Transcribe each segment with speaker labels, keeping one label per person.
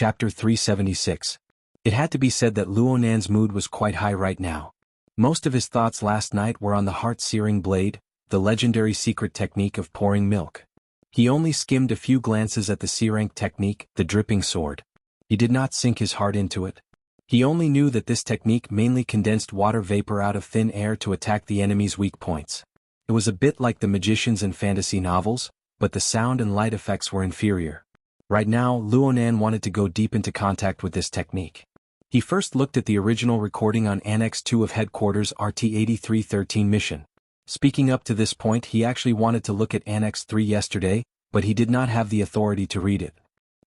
Speaker 1: Chapter 376. It had to be said that Luonan's mood was quite high right now. Most of his thoughts last night were on the heart-searing blade, the legendary secret technique of pouring milk. He only skimmed a few glances at the C-rank technique, the dripping sword. He did not sink his heart into it. He only knew that this technique mainly condensed water vapor out of thin air to attack the enemy's weak points. It was a bit like the magicians in fantasy novels, but the sound and light effects were inferior. Right now, Luonan wanted to go deep into contact with this technique. He first looked at the original recording on Annex 2 of Headquarters RT-8313 mission. Speaking up to this point, he actually wanted to look at Annex 3 yesterday, but he did not have the authority to read it.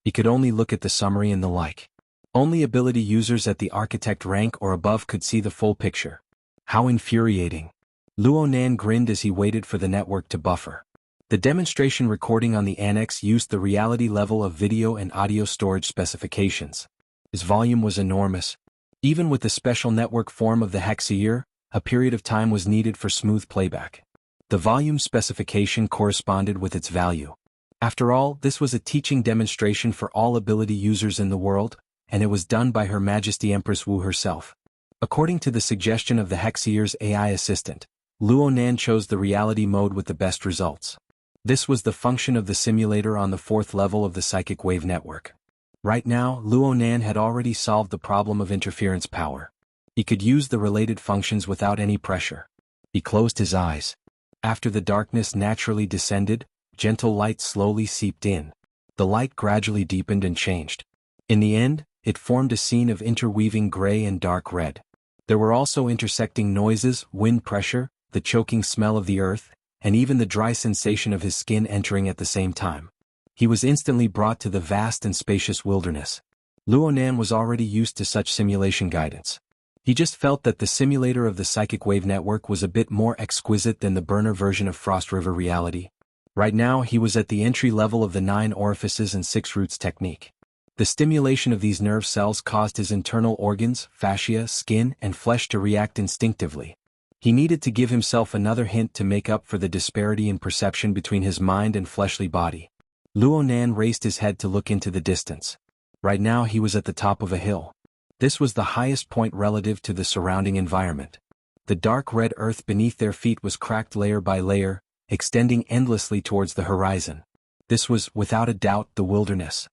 Speaker 1: He could only look at the summary and the like. Only ability users at the architect rank or above could see the full picture. How infuriating. Luonan grinned as he waited for the network to buffer. The demonstration recording on the Annex used the reality level of video and audio storage specifications. His volume was enormous. Even with the special network form of the xianxia, a period of time was needed for smooth playback. The volume specification corresponded with its value. After all, this was a teaching demonstration for all ability users in the world, and it was done by Her Majesty Empress Wu herself. According to the suggestion of the xianxia's AI assistant, Luonan chose the reality mode with the best results. This was the function of the simulator on the 4th level of the psychic wave network. Right now, Luonan had already solved the problem of interference power. He could use the related functions without any pressure. He closed his eyes. After the darkness naturally descended, gentle light slowly seeped in. The light gradually deepened and changed. In the end, it formed a scene of interweaving gray and dark red. There were also intersecting noises, wind pressure, the choking smell of the earth, and even the dry sensation of his skin entering at the same time. He was instantly brought to the vast and spacious wilderness. Luonan was already used to such simulation guidance. He just felt that the simulator of the psychic wave network was a bit more exquisite than the burner version of Frost River reality. Right now he was at the entry level of the 9 orifices and 6 roots technique. The stimulation of these nerve cells caused his internal organs, fascia, skin, and flesh to react instinctively. He needed to give himself another hint to make up for the disparity in perception between his mind and fleshly body. Luonan raised his head to look into the distance. Right now he was at the top of a hill. This was the highest point relative to the surrounding environment. The dark red earth beneath their feet was cracked layer by layer, extending endlessly towards the horizon. This was, without a doubt, the wilderness.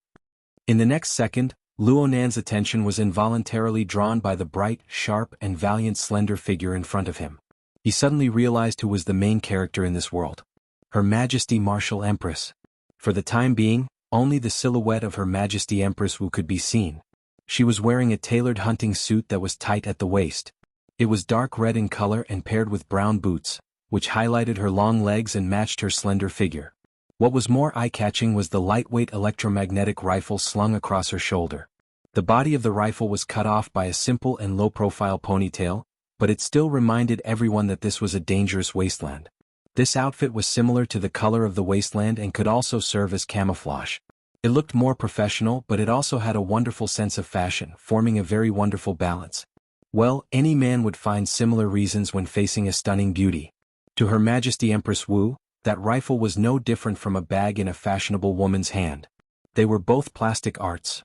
Speaker 1: In the next second, Luonan's attention was involuntarily drawn by the bright, sharp, and valiant slender figure in front of him. He suddenly realized who was the main character in this world. Her Majesty Martial Empress. For the time being, only the silhouette of Her Majesty Empress Wu could be seen. She was wearing a tailored hunting suit that was tight at the waist. It was dark red in color and paired with brown boots, which highlighted her long legs and matched her slender figure. What was more eye-catching was the lightweight electromagnetic rifle slung across her shoulder. The body of the rifle was cut off by a simple and low-profile ponytail, but it still reminded everyone that this was a dangerous wasteland. This outfit was similar to the color of the wasteland and could also serve as camouflage. It looked more professional, but it also had a wonderful sense of fashion, forming a very wonderful balance. Well, any man would find similar reasons when facing a stunning beauty. To Her Majesty Empress Wu, that rifle was no different from a bag in a fashionable woman's hand. They were both plastic arts.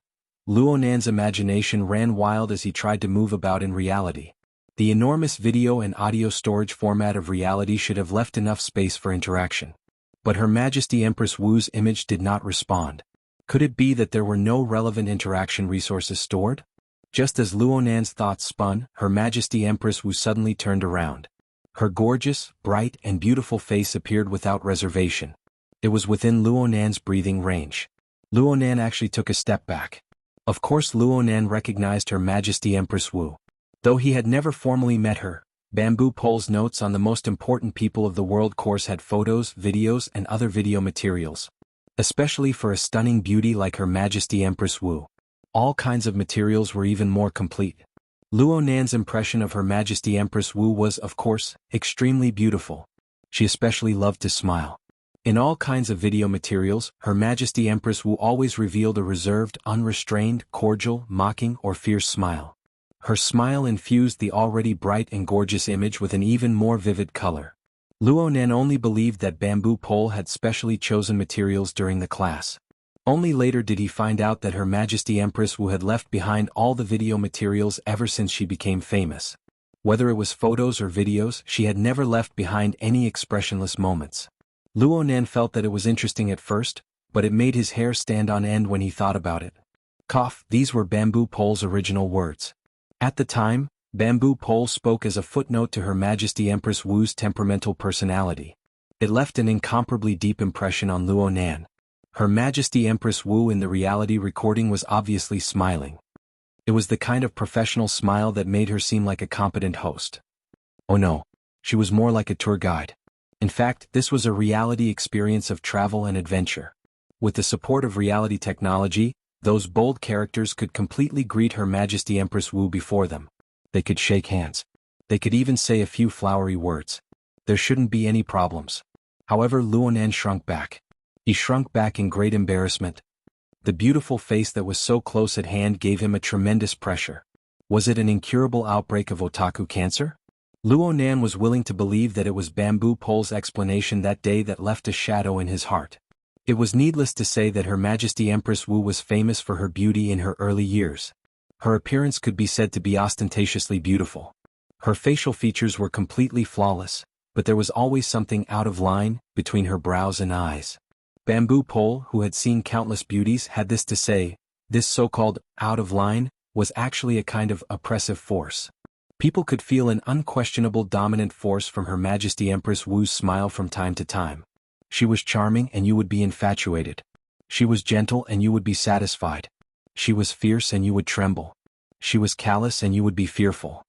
Speaker 1: Luonan's imagination ran wild as he tried to move about in reality. The enormous video and audio storage format of reality should have left enough space for interaction. But Her Majesty Empress Wu's image did not respond. Could it be that there were no relevant interaction resources stored? Just as Luonan's thoughts spun, Her Majesty Empress Wu suddenly turned around. Her gorgeous, bright, and beautiful face appeared without reservation. It was within Luonan's breathing range. Luonan actually took a step back. Of course Luonan recognized Her Majesty Empress Wu. Though he had never formally met her, Bamboo Pole's notes on the most important people of the world course had photos, videos, and other video materials. Especially for a stunning beauty like Her Majesty Empress Wu. All kinds of materials were even more complete. Luonan's impression of Her Majesty Empress Wu was, of course, extremely beautiful. She especially loved to smile. In all kinds of video materials, Her Majesty Empress Wu always revealed a reserved, unrestrained, cordial, mocking, or fierce smile. Her smile infused the already bright and gorgeous image with an even more vivid color. Luonan only believed that Bamboo Pole had specially chosen materials during the class. Only later did he find out that Her Majesty Empress Wu had left behind all the video materials ever since she became famous. Whether it was photos or videos, she had never left behind any expressionless moments. Luonan felt that it was interesting at first, but it made his hair stand on end when he thought about it. These were Bamboo Pole's original words. At the time, Bamboo Pole spoke as a footnote to Her Majesty Empress Wu's temperamental personality. It left an incomparably deep impression on Luonan. Her Majesty Empress Wu in the reality recording was obviously smiling. It was the kind of professional smile that made her seem like a competent host. Oh no, she was more like a tour guide. In fact, this was a reality experience of travel and adventure. With the support of reality technology, those bold characters could completely greet Her Majesty Empress Wu before them. They could shake hands. They could even say a few flowery words. There shouldn't be any problems. However, Luonan shrunk back. He shrunk back in great embarrassment. The beautiful face that was so close at hand gave him a tremendous pressure. Was it an incurable outbreak of otaku cancer? Luonan was willing to believe that it was Bamboo Pole's explanation that day that left a shadow in his heart. It was needless to say that Her Majesty Empress Wu was famous for her beauty in her early years. Her appearance could be said to be ostentatiously beautiful. Her facial features were completely flawless, but there was always something out of line between her brows and eyes. Bamboo Pole, who had seen countless beauties, had this to say: this so-called out of line was actually a kind of oppressive force. People could feel an unquestionable dominant force from Her Majesty Empress Wu's smile from time to time. She was charming and you would be infatuated. She was gentle and you would be satisfied. She was fierce and you would tremble. She was callous and you would be fearful.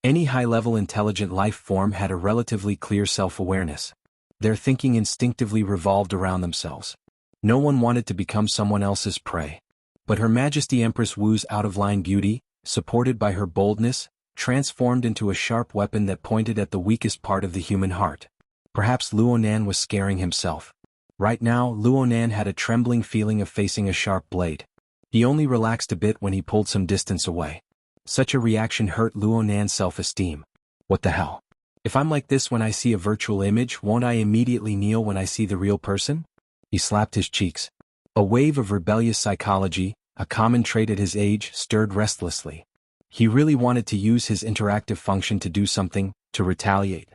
Speaker 1: Any high-level intelligent life form had a relatively clear self-awareness. Their thinking instinctively revolved around themselves. No one wanted to become someone else's prey. But Her Majesty Empress Wu's out-of-line beauty, supported by her boldness, transformed into a sharp weapon that pointed at the weakest part of the human heart. Perhaps Luonan was scaring himself. Right now, Luonan had a trembling feeling of facing a sharp blade. He only relaxed a bit when he pulled some distance away. Such a reaction hurt Luonan's self-esteem. What the hell? If I'm like this when I see a virtual image, won't I immediately kneel when I see the real person? He slapped his cheeks. A wave of rebellious psychology, a common trait at his age, stirred restlessly. He really wanted to use his interactive function to do something, to retaliate.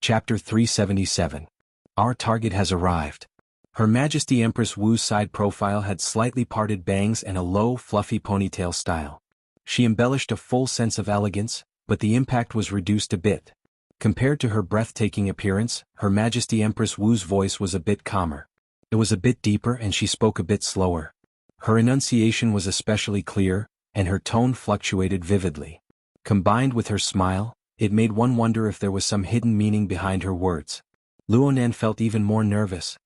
Speaker 1: Chapter 377. Our target has arrived. Her Majesty Empress Wu's side profile had slightly parted bangs and a low, fluffy ponytail style. She embellished a full sense of elegance, but the impact was reduced a bit. Compared to her breathtaking appearance, Her Majesty Empress Wu's voice was a bit calmer. It was a bit deeper and she spoke a bit slower. Her enunciation was especially clear, and her tone fluctuated vividly. Combined with her smile, it made one wonder if there was some hidden meaning behind her words. Luonan felt even more nervous.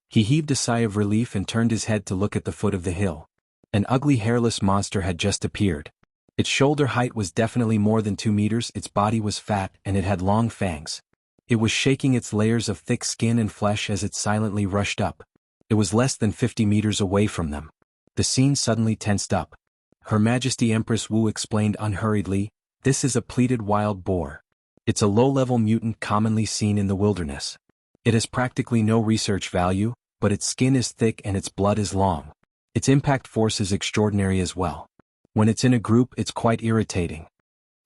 Speaker 1: He heaved a sigh of relief and turned his head to look at the foot of the hill. An ugly hairless monster had just appeared. Its shoulder height was definitely more than 2 meters, its body was fat, and it had long fangs. It was shaking its layers of thick skin and flesh as it silently rushed up. It was less than 50 meters away from them. The scene suddenly tensed up. Her Majesty Empress Wu explained unhurriedly, "This is a pleated wild boar. It's a low-level mutant commonly seen in the wilderness. It has practically no research value, but its skin is thick and its blood is long. Its impact force is extraordinary as well. When it's in a group, it's quite irritating."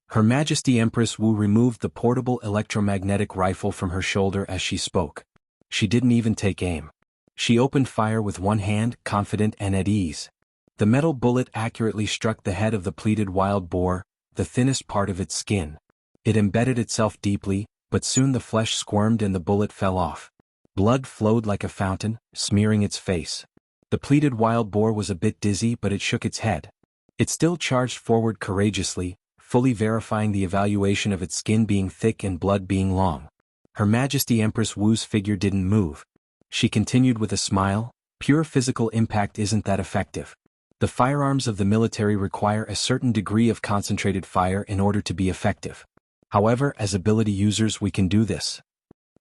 Speaker 1: Her Majesty Empress Wu removed the portable electromagnetic rifle from her shoulder as she spoke. She didn't even take aim. She opened fire with one hand, confident and at ease. The metal bullet accurately struck the head of the pleated wild boar, the thinnest part of its skin. It embedded itself deeply, but soon the flesh squirmed and the bullet fell off. Blood flowed like a fountain, smearing its face. The pleated wild boar was a bit dizzy, but it shook its head. It still charged forward courageously, fully verifying the evaluation of its skin being thick and blood being long. Her Majesty Empress Wu's figure didn't move. She continued with a smile, "Pure physical impact isn't that effective. The firearms of the military require a certain degree of concentrated fire in order to be effective. However, as ability users we can do this."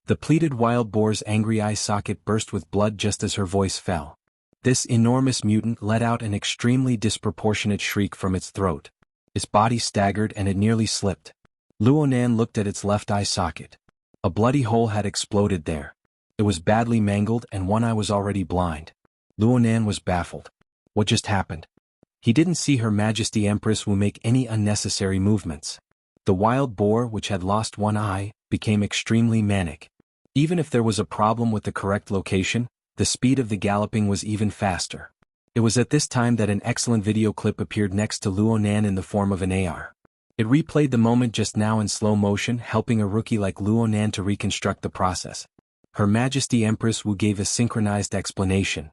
Speaker 1: The pleated wild boar's angry eye socket burst with blood just as her voice fell. This enormous mutant let out an extremely disproportionate shriek from its throat. Its body staggered and it nearly slipped. Luonan looked at its left eye socket. A bloody hole had exploded there. It was badly mangled and one eye was already blind. Luonan was baffled. What just happened? He didn't see Her Majesty Empress Wu make any unnecessary movements. The wild boar, which had lost one eye, became extremely manic. Even if there was a problem with the correct location, the speed of the galloping was even faster. It was at this time that an excellent video clip appeared next to Luonan in the form of an AR. It replayed the moment just now in slow motion, helping a rookie like Luonan to reconstruct the process. Her Majesty Empress Wu gave a synchronized explanation.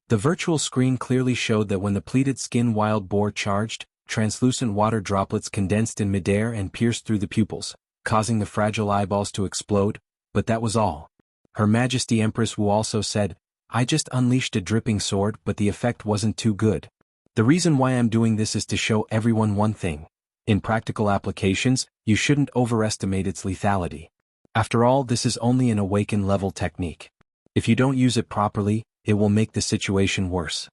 Speaker 1: The virtual screen clearly showed that when the pleated skin wild boar charged, translucent water droplets condensed in midair and pierced through the pupils, causing the fragile eyeballs to explode, but that was all. Her Majesty Empress Wu also said, "I just unleashed a dripping sword, but the effect wasn't too good. The reason why I'm doing this is to show everyone one thing. In practical applications, you shouldn't overestimate its lethality. After all, this is only an awakened level technique. If you don't use it properly, it will make the situation worse."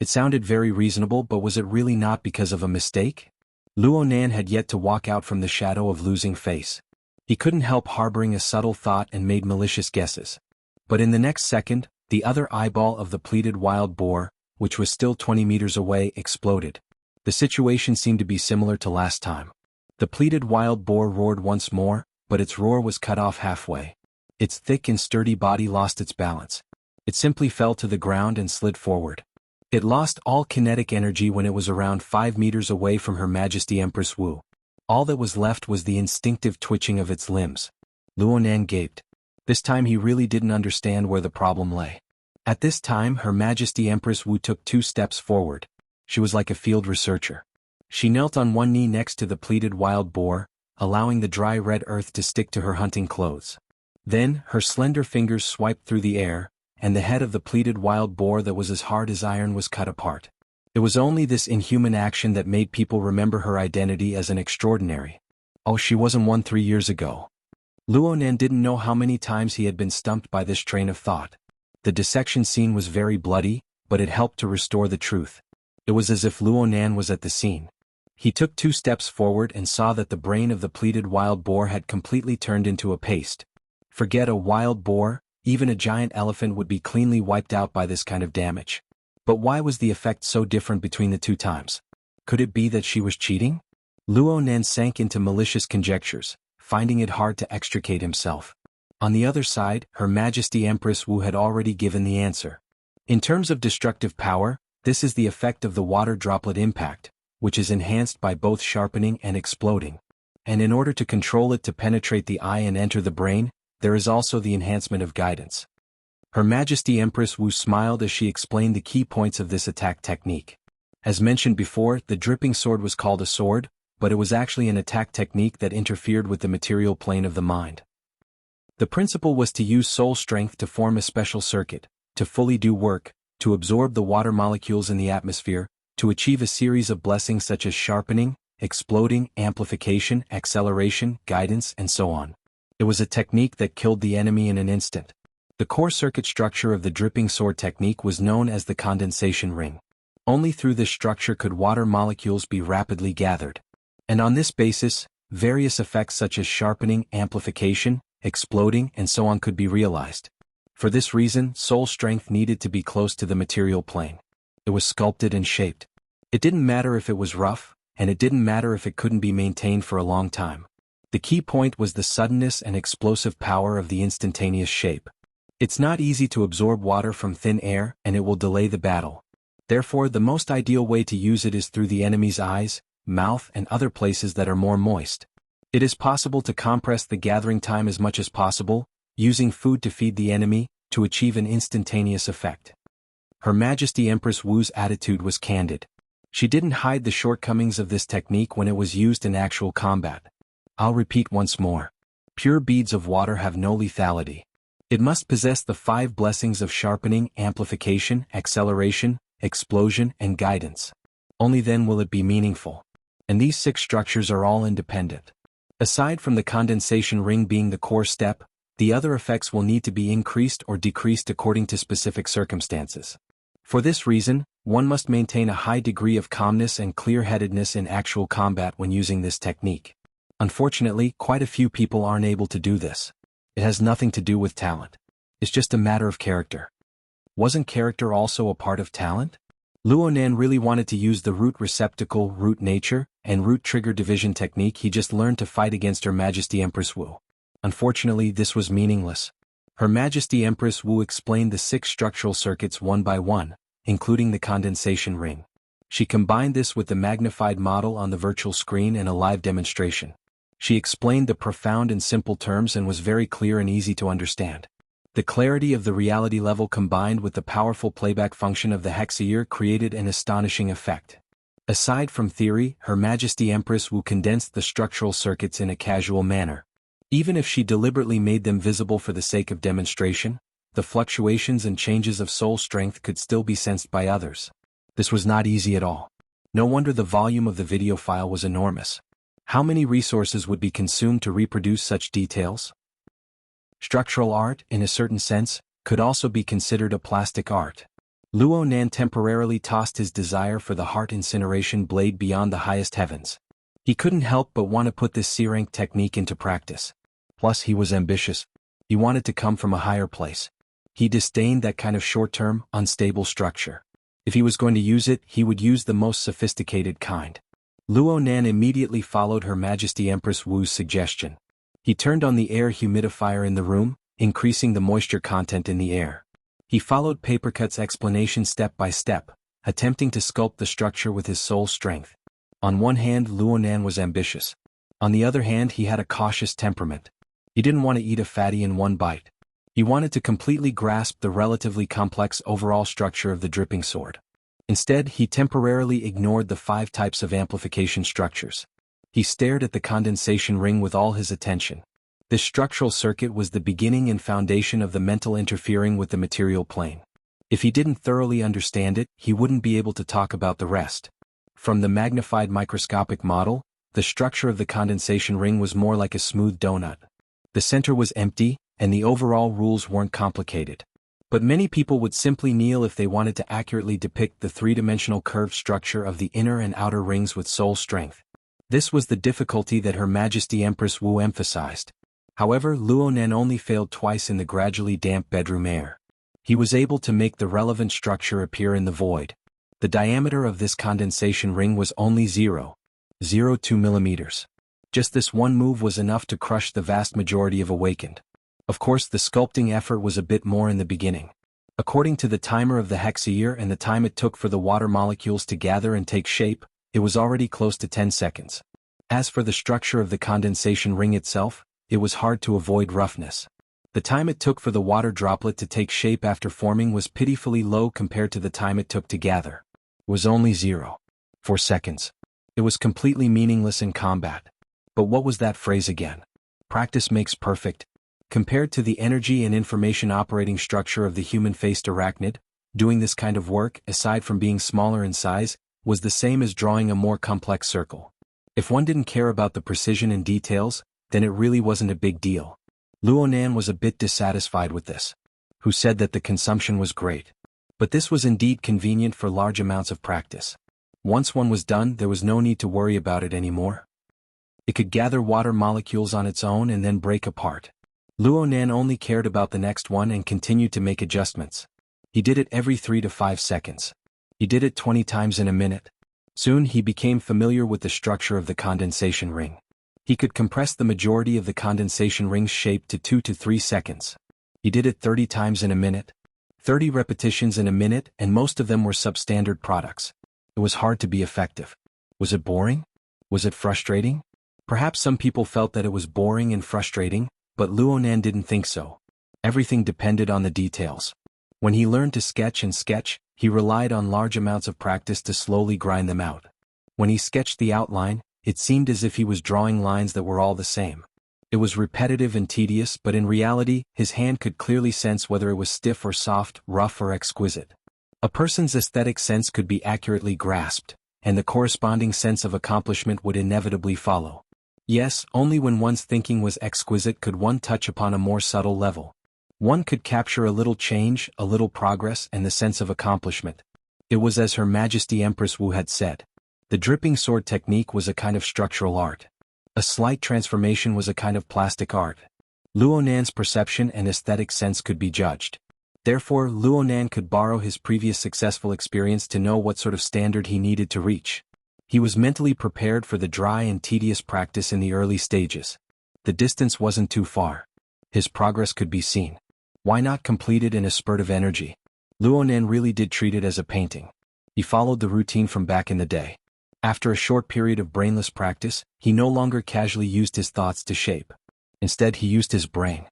Speaker 1: It sounded very reasonable, but was it really not because of a mistake? Luonan had yet to walk out from the shadow of losing face. He couldn't help harboring a subtle thought and made malicious guesses. But in the next second, the other eyeball of the pleated wild boar, which was still 20 meters away, exploded. The situation seemed to be similar to last time. The pleated wild boar roared once more, but its roar was cut off halfway. Its thick and sturdy body lost its balance. It simply fell to the ground and slid forward. It lost all kinetic energy when it was around 5 meters away from Her Majesty Empress Wu. All that was left was the instinctive twitching of its limbs. Luonan gaped. This time he really didn't understand where the problem lay. At this time Her Majesty Empress Wu took 2 steps forward. She was like a field researcher. She knelt on one knee next to the pleated wild boar, allowing the dry red earth to stick to her hunting clothes. Then, her slender fingers swiped through the air, and the head of the pleated wild boar that was as hard as iron was cut apart. It was only this inhuman action that made people remember her identity as an extraordinary. Oh, she wasn't one 3 years ago. Luonan didn't know how many times he had been stumped by this train of thought. The dissection scene was very bloody, but it helped to restore the truth. It was as if Luonan was at the scene. He took 2 steps forward and saw that the brain of the pleated wild boar had completely turned into a paste. Forget a wild boar, even a giant elephant would be cleanly wiped out by this kind of damage. But why was the effect so different between the 2 times? Could it be that she was cheating? Luonan sank into malicious conjectures, finding it hard to extricate himself. On the other side, Her Majesty Empress Wu had already given the answer. In terms of destructive power, this is the effect of the water droplet impact, which is enhanced by both sharpening and exploding. And in order to control it to penetrate the eye and enter the brain, there is also the enhancement of guidance. Her Majesty Empress Wu smiled as she explained the key points of this attack technique. As mentioned before, the dripping sword was called a sword, but it was actually an attack technique that interfered with the material plane of the mind. The principle was to use soul strength to form a special circuit, to fully do work, to absorb the water molecules in the atmosphere, to achieve a series of blessings such as sharpening, exploding, amplification, acceleration, guidance, and so on. It was a technique that killed the enemy in an instant. The core circuit structure of the dripping sword technique was known as the condensation ring. Only through this structure could water molecules be rapidly gathered. And on this basis, various effects such as sharpening, amplification, exploding, and so on could be realized. For this reason, soul strength needed to be close to the material plane. It was sculpted and shaped. It didn't matter if it was rough, and it didn't matter if it couldn't be maintained for a long time. The key point was the suddenness and explosive power of the instantaneous shape. It's not easy to absorb water from thin air, and it will delay the battle. Therefore, the most ideal way to use it is through the enemy's eyes, mouth, and other places that are more moist. It is possible to compress the gathering time as much as possible, using food to feed the enemy, to achieve an instantaneous effect. Her Majesty Empress Wu's attitude was candid. She didn't hide the shortcomings of this technique when it was used in actual combat. I'll repeat once more. Pure beads of water have no lethality. It must possess the 5 blessings of sharpening, amplification, acceleration, explosion, and guidance. Only then will it be meaningful. And these 6 structures are all independent. Aside from the condensation ring being the core step, the other effects will need to be increased or decreased according to specific circumstances. For this reason, one must maintain a high degree of calmness and clear-headedness in actual combat when using this technique. Unfortunately, quite a few people aren't able to do this. It has nothing to do with talent. It's just a matter of character. Wasn't character also a part of talent? Luonan really wanted to use the root receptacle, root nature, and root trigger division technique he just learned to fight against Her Majesty Empress Wu. Unfortunately, this was meaningless. Her Majesty Empress Wu explained the 6 structural circuits one by one, including the condensation ring. She combined this with the magnified model on the virtual screen and a live demonstration. She explained the profound and simple terms and was very clear and easy to understand. The clarity of the reality level combined with the powerful playback function of the xianxia created an astonishing effect. Aside from theory, Her Majesty Empress Wu condensed the structural circuits in a casual manner. Even if she deliberately made them visible for the sake of demonstration, the fluctuations and changes of soul strength could still be sensed by others. This was not easy at all. No wonder the volume of the video file was enormous. How many resources would be consumed to reproduce such details? Structural art, in a certain sense, could also be considered a plastic art. Luonan temporarily tossed his desire for the heart incineration blade beyond the highest heavens. He couldn't help but want to put this C-rank technique into practice. Plus, he was ambitious. He wanted to come from a higher place. He disdained that kind of short-term, unstable structure. If he was going to use it, he would use the most sophisticated kind. Luonan immediately followed Her Majesty Empress Wu's suggestion. He turned on the air humidifier in the room, increasing the moisture content in the air. He followed Papercut's explanation step by step, attempting to sculpt the structure with his soul strength. On one hand, Luonan was ambitious. On the other hand, he had a cautious temperament. He didn't want to eat a fatty in one bite. He wanted to completely grasp the relatively complex overall structure of the dripping sword. Instead, he temporarily ignored the 5 types of amplification structures. He stared at the condensation ring with all his attention. This structural circuit was the beginning and foundation of the mental interfering with the material plane. If he didn't thoroughly understand it, he wouldn't be able to talk about the rest. From the magnified microscopic model, the structure of the condensation ring was more like a smooth donut. The center was empty, and the overall rules weren't complicated. But many people would simply kneel if they wanted to accurately depict the 3-dimensional curved structure of the inner and outer rings with soul strength. This was the difficulty that Her Majesty Empress Wu emphasized. However, Luonan only failed twice in the gradually damp bedroom air. He was able to make the relevant structure appear in the void. The diameter of this condensation ring was only 0.02 millimeters. Just this one move was enough to crush the vast majority of awakened. Of course, the sculpting effort was a bit more in the beginning. According to the timer of the xianxia and the time it took for the water molecules to gather and take shape, it was already close to 10 seconds. As for the structure of the condensation ring itself, it was hard to avoid roughness. The time it took for the water droplet to take shape after forming was pitifully low compared to the time it took to gather. It was only 0.4 seconds. It was completely meaningless in combat. But what was that phrase again? Practice makes perfect. Compared to the energy and information operating structure of the human-faced arachnid, doing this kind of work, aside from being smaller in size, was the same as drawing a more complex circle. If one didn't care about the precision and details, then it really wasn't a big deal. Luonan was a bit dissatisfied with this. Who said that the consumption was great? But this was indeed convenient for large amounts of practice. Once one was done, there was no need to worry about it anymore. It could gather water molecules on its own and then break apart. Luonan only cared about the next one and continued to make adjustments. He did it every 3 to 5 seconds. He did it 20 times in a minute. Soon he became familiar with the structure of the condensation ring. He could compress the majority of the condensation ring's shape to 2 to 3 seconds. He did it 30 times in a minute. 30 repetitions in a minute, and most of them were substandard products. It was hard to be effective. Was it boring? Was it frustrating? Perhaps some people felt that it was boring and frustrating, but Luonan didn't think so. Everything depended on the details. When he learned to sketch and sketch, he relied on large amounts of practice to slowly grind them out. When he sketched the outline, it seemed as if he was drawing lines that were all the same. It was repetitive and tedious, but in reality, his hand could clearly sense whether it was stiff or soft, rough or exquisite. A person's aesthetic sense could be accurately grasped, and the corresponding sense of accomplishment would inevitably follow. Yes, only when one's thinking was exquisite could one touch upon a more subtle level. One could capture a little change, a little progress, and the sense of accomplishment. It was as Her Majesty Empress Wu had said. The dripping sword technique was a kind of structural art. A slight transformation was a kind of plastic art. Luonan's perception and aesthetic sense could be judged. Therefore, Luonan could borrow his previous successful experience to know what sort of standard he needed to reach. He was mentally prepared for the dry and tedious practice in the early stages. The distance wasn't too far. His progress could be seen. Why not complete it in a spurt of energy? Luonan really did treat it as a painting. He followed the routine from back in the day. After a short period of brainless practice, he no longer casually used his thoughts to shape. Instead, he used his brain.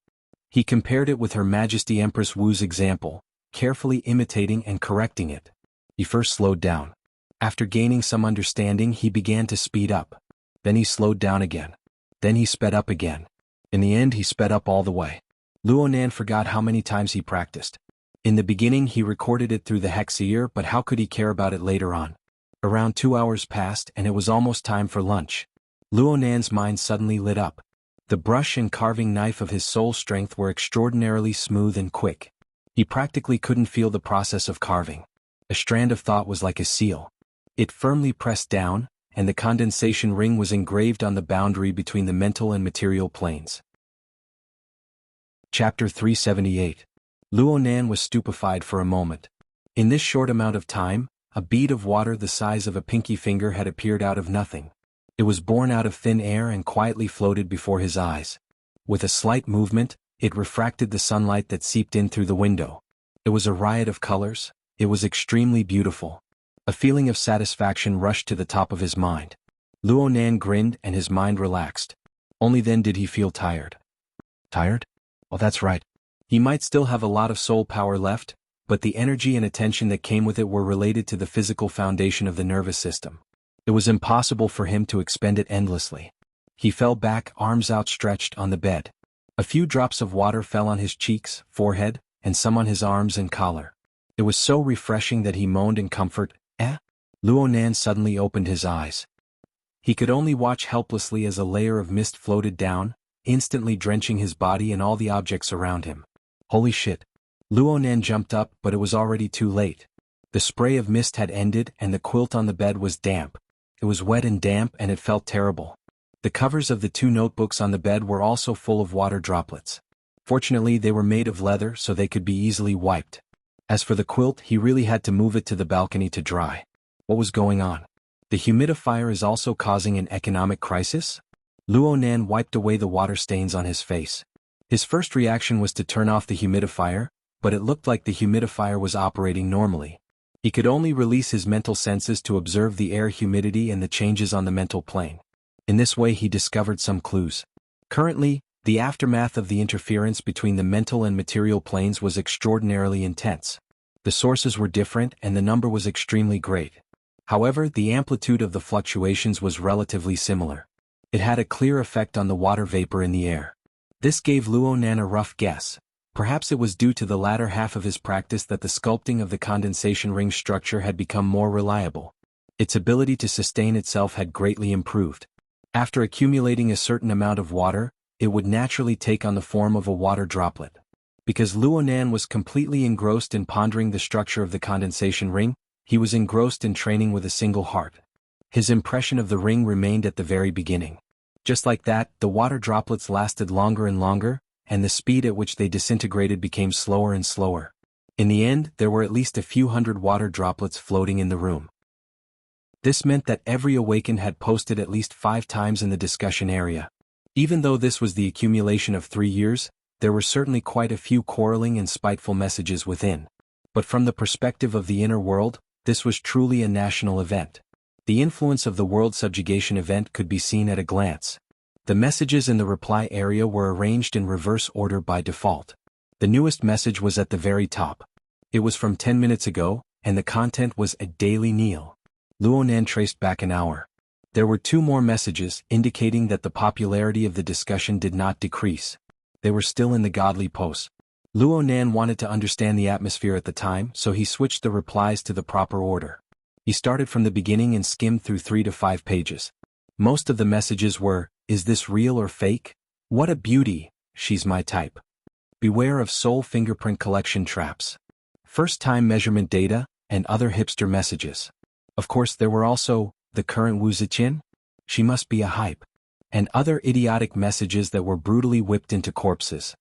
Speaker 1: He compared it with Her Majesty Empress Wu's example, carefully imitating and correcting it. He first slowed down. After gaining some understanding, he began to speed up. Then he slowed down again. Then he sped up again. In the end, he sped up all the way. Luonan forgot how many times he practiced. In the beginning, he recorded it through the hexier, but how could he care about it later on? Around 2 hours passed, and it was almost time for lunch. Luonan's mind suddenly lit up. The brush and carving knife of his soul strength were extraordinarily smooth and quick. He practically couldn't feel the process of carving. A strand of thought was like a seal. It firmly pressed down, and the condensation ring was engraved on the boundary between the mental and material planes. Chapter 378. Luonan was stupefied for a moment. In this short amount of time, a bead of water the size of a pinky finger had appeared out of nothing. It was born out of thin air and quietly floated before his eyes. With a slight movement, it refracted the sunlight that seeped in through the window. It was a riot of colors. It was extremely beautiful. A feeling of satisfaction rushed to the top of his mind. Luonan grinned and his mind relaxed. Only then did he feel tired. Tired? Well, that's right. He might still have a lot of soul power left, but the energy and attention that came with it were related to the physical foundation of the nervous system. It was impossible for him to expend it endlessly. He fell back, arms outstretched, on the bed. A few drops of water fell on his cheeks, forehead, and some on his arms and collar. It was so refreshing that he moaned in comfort. Luonan suddenly opened his eyes. He could only watch helplessly as a layer of mist floated down, instantly drenching his body and all the objects around him. Holy shit. Luonan jumped up, but it was already too late. The spray of mist had ended and the quilt on the bed was damp. It was wet and damp and it felt terrible. The covers of the 2 notebooks on the bed were also full of water droplets. Fortunately, they were made of leather so they could be easily wiped. As for the quilt, he really had to move it to the balcony to dry. What was going on? The humidifier is also causing an economic crisis? Luonan wiped away the water stains on his face. His first reaction was to turn off the humidifier, but it looked like the humidifier was operating normally. He could only release his mental senses to observe the air humidity and the changes on the mental plane. In this way he discovered some clues. Currently, the aftermath of the interference between the mental and material planes was extraordinarily intense. The sources were different and the number was extremely great. However, the amplitude of the fluctuations was relatively similar. It had a clear effect on the water vapor in the air. This gave Luonan a rough guess. Perhaps it was due to the latter half of his practice that the sculpting of the condensation ring structure had become more reliable. Its ability to sustain itself had greatly improved. After accumulating a certain amount of water, it would naturally take on the form of a water droplet. Because Luonan was completely engrossed in pondering the structure of the condensation ring, he was engrossed in training with a single heart. His impression of the ring remained at the very beginning. Just like that, the water droplets lasted longer and longer, and the speed at which they disintegrated became slower and slower. In the end, there were at least a few hundred water droplets floating in the room. This meant that every awakened had posted at least 5 times in the discussion area. Even though this was the accumulation of 3 years, there were certainly quite a few quarreling and spiteful messages within. But from the perspective of the inner world, this was truly a national event. The influence of the world subjugation event could be seen at a glance. The messages in the reply area were arranged in reverse order by default. The newest message was at the very top. It was from 10 minutes ago, and the content was a daily kneel. Luonan traced back an hour. There were 2 more messages indicating that the popularity of the discussion did not decrease. They were still in the godly pose. Luonan wanted to understand the atmosphere at the time, so he switched the replies to the proper order. He started from the beginning and skimmed through 3 to 5 pages. Most of the messages were, "Is this real or fake? What a beauty, she's my type. Beware of soul fingerprint collection traps. First-time measurement data, and other hipster messages." Of course there were also, "The current wuxia? She must be a hype. and other idiotic messages that were brutally whipped into corpses.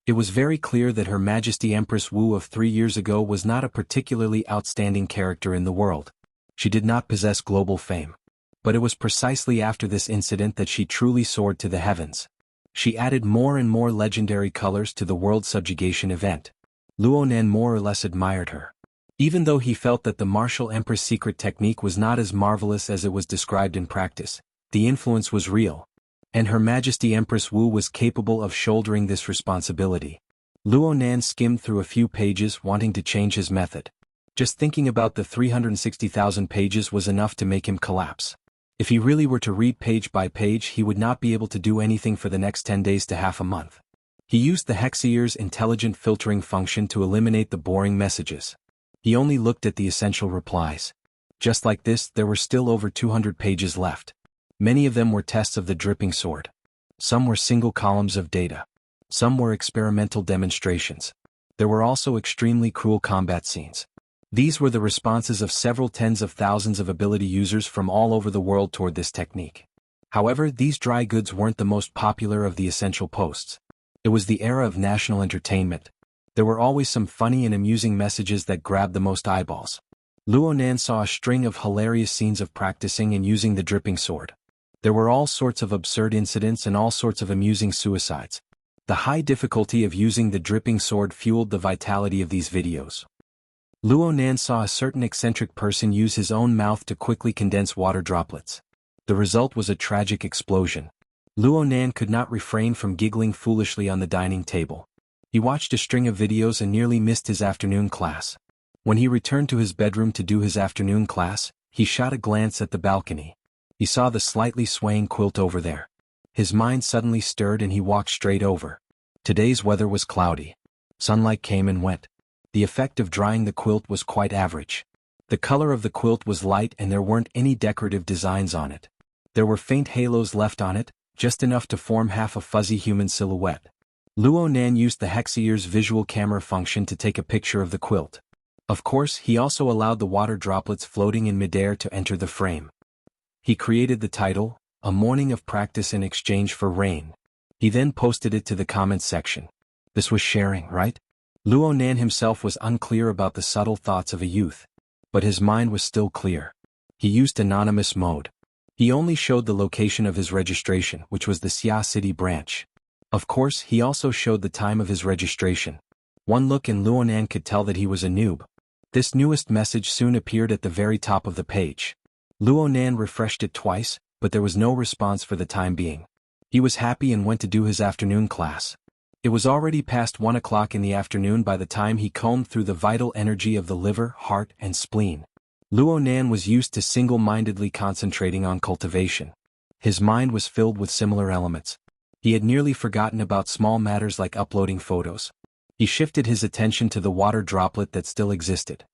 Speaker 1: It was very clear that Her Majesty Empress Wu of 3 years ago was not a particularly outstanding character in the world. She did not possess global fame. But it was precisely after this incident that she truly soared to the heavens. She added more and more legendary colors to the world subjugation event. Luonan more or less admired her. Even though he felt that the martial empress secret technique was not as marvelous as it was described in practice, the influence was real. And Her Majesty Empress Wu was capable of shouldering this responsibility. Luonan skimmed through a few pages wanting to change his method. Just thinking about the 360,000 pages was enough to make him collapse. If he really were to read page by page, he would not be able to do anything for the next 10 days to half a month. He used the xianxia's intelligent filtering function to eliminate the boring messages. He only looked at the essential replies. Just like this, there were still over 200 pages left. Many of them were tests of the dripping sword. Some were single columns of data. Some were experimental demonstrations. There were also extremely cruel combat scenes. These were the responses of several tens of thousands of ability users from all over the world toward this technique. However, these dry goods weren't the most popular of the essential posts. It was the era of national entertainment. There were always some funny and amusing messages that grabbed the most eyeballs. Luonan saw a string of hilarious scenes of practicing and using the dripping sword. There were all sorts of absurd incidents and all sorts of amusing suicides. The high difficulty of using the dripping sword fueled the vitality of these videos. Luonan saw a certain eccentric person use his own mouth to quickly condense water droplets. The result was a tragic explosion. Luonan could not refrain from giggling foolishly on the dining table. He watched a string of videos and nearly missed his afternoon class. When he returned to his bedroom to do his afternoon class, he shot a glance at the balcony. He saw the slightly swaying quilt over there. His mind suddenly stirred and he walked straight over. Today's weather was cloudy. Sunlight came and went. The effect of drying the quilt was quite average. The color of the quilt was light and there weren't any decorative designs on it. There were faint halos left on it, just enough to form half a fuzzy human silhouette. Luonan used the xianxia's visual camera function to take a picture of the quilt. Of course, he also allowed the water droplets floating in midair to enter the frame. He created the title, A Morning of Practice in exchange for rain. He then posted it to the comments section. This was sharing, right? Luonan himself was unclear about the subtle thoughts of a youth. But his mind was still clear. He used anonymous mode. He only showed the location of his registration, which was the Xia City branch. Of course, he also showed the time of his registration. One look and Luonan could tell that he was a noob. This newest message soon appeared at the very top of the page. Luonan refreshed it twice, but there was no response for the time being. He was happy and went to do his afternoon class. It was already past 1 o'clock in the afternoon by the time he combed through the vital energy of the liver, heart, and spleen. Luonan was used to single-mindedly concentrating on cultivation. His mind was filled with similar elements. He had nearly forgotten about small matters like uploading photos. He shifted his attention to the water droplet that still existed.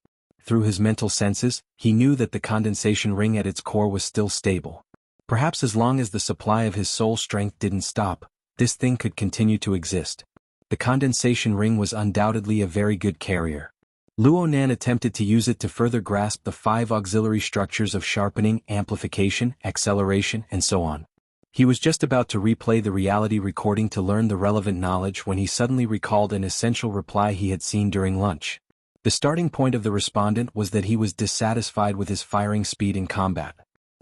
Speaker 1: Through his mental senses, he knew that the condensation ring at its core was still stable. Perhaps as long as the supply of his soul strength didn't stop, this thing could continue to exist. The condensation ring was undoubtedly a very good carrier. Luonan attempted to use it to further grasp the 5 auxiliary structures of sharpening, amplification, acceleration, and so on. He was just about to replay the reality recording to learn the relevant knowledge when he suddenly recalled an essential reply he had seen during lunch. The starting point of the respondent was that he was dissatisfied with his firing speed in combat.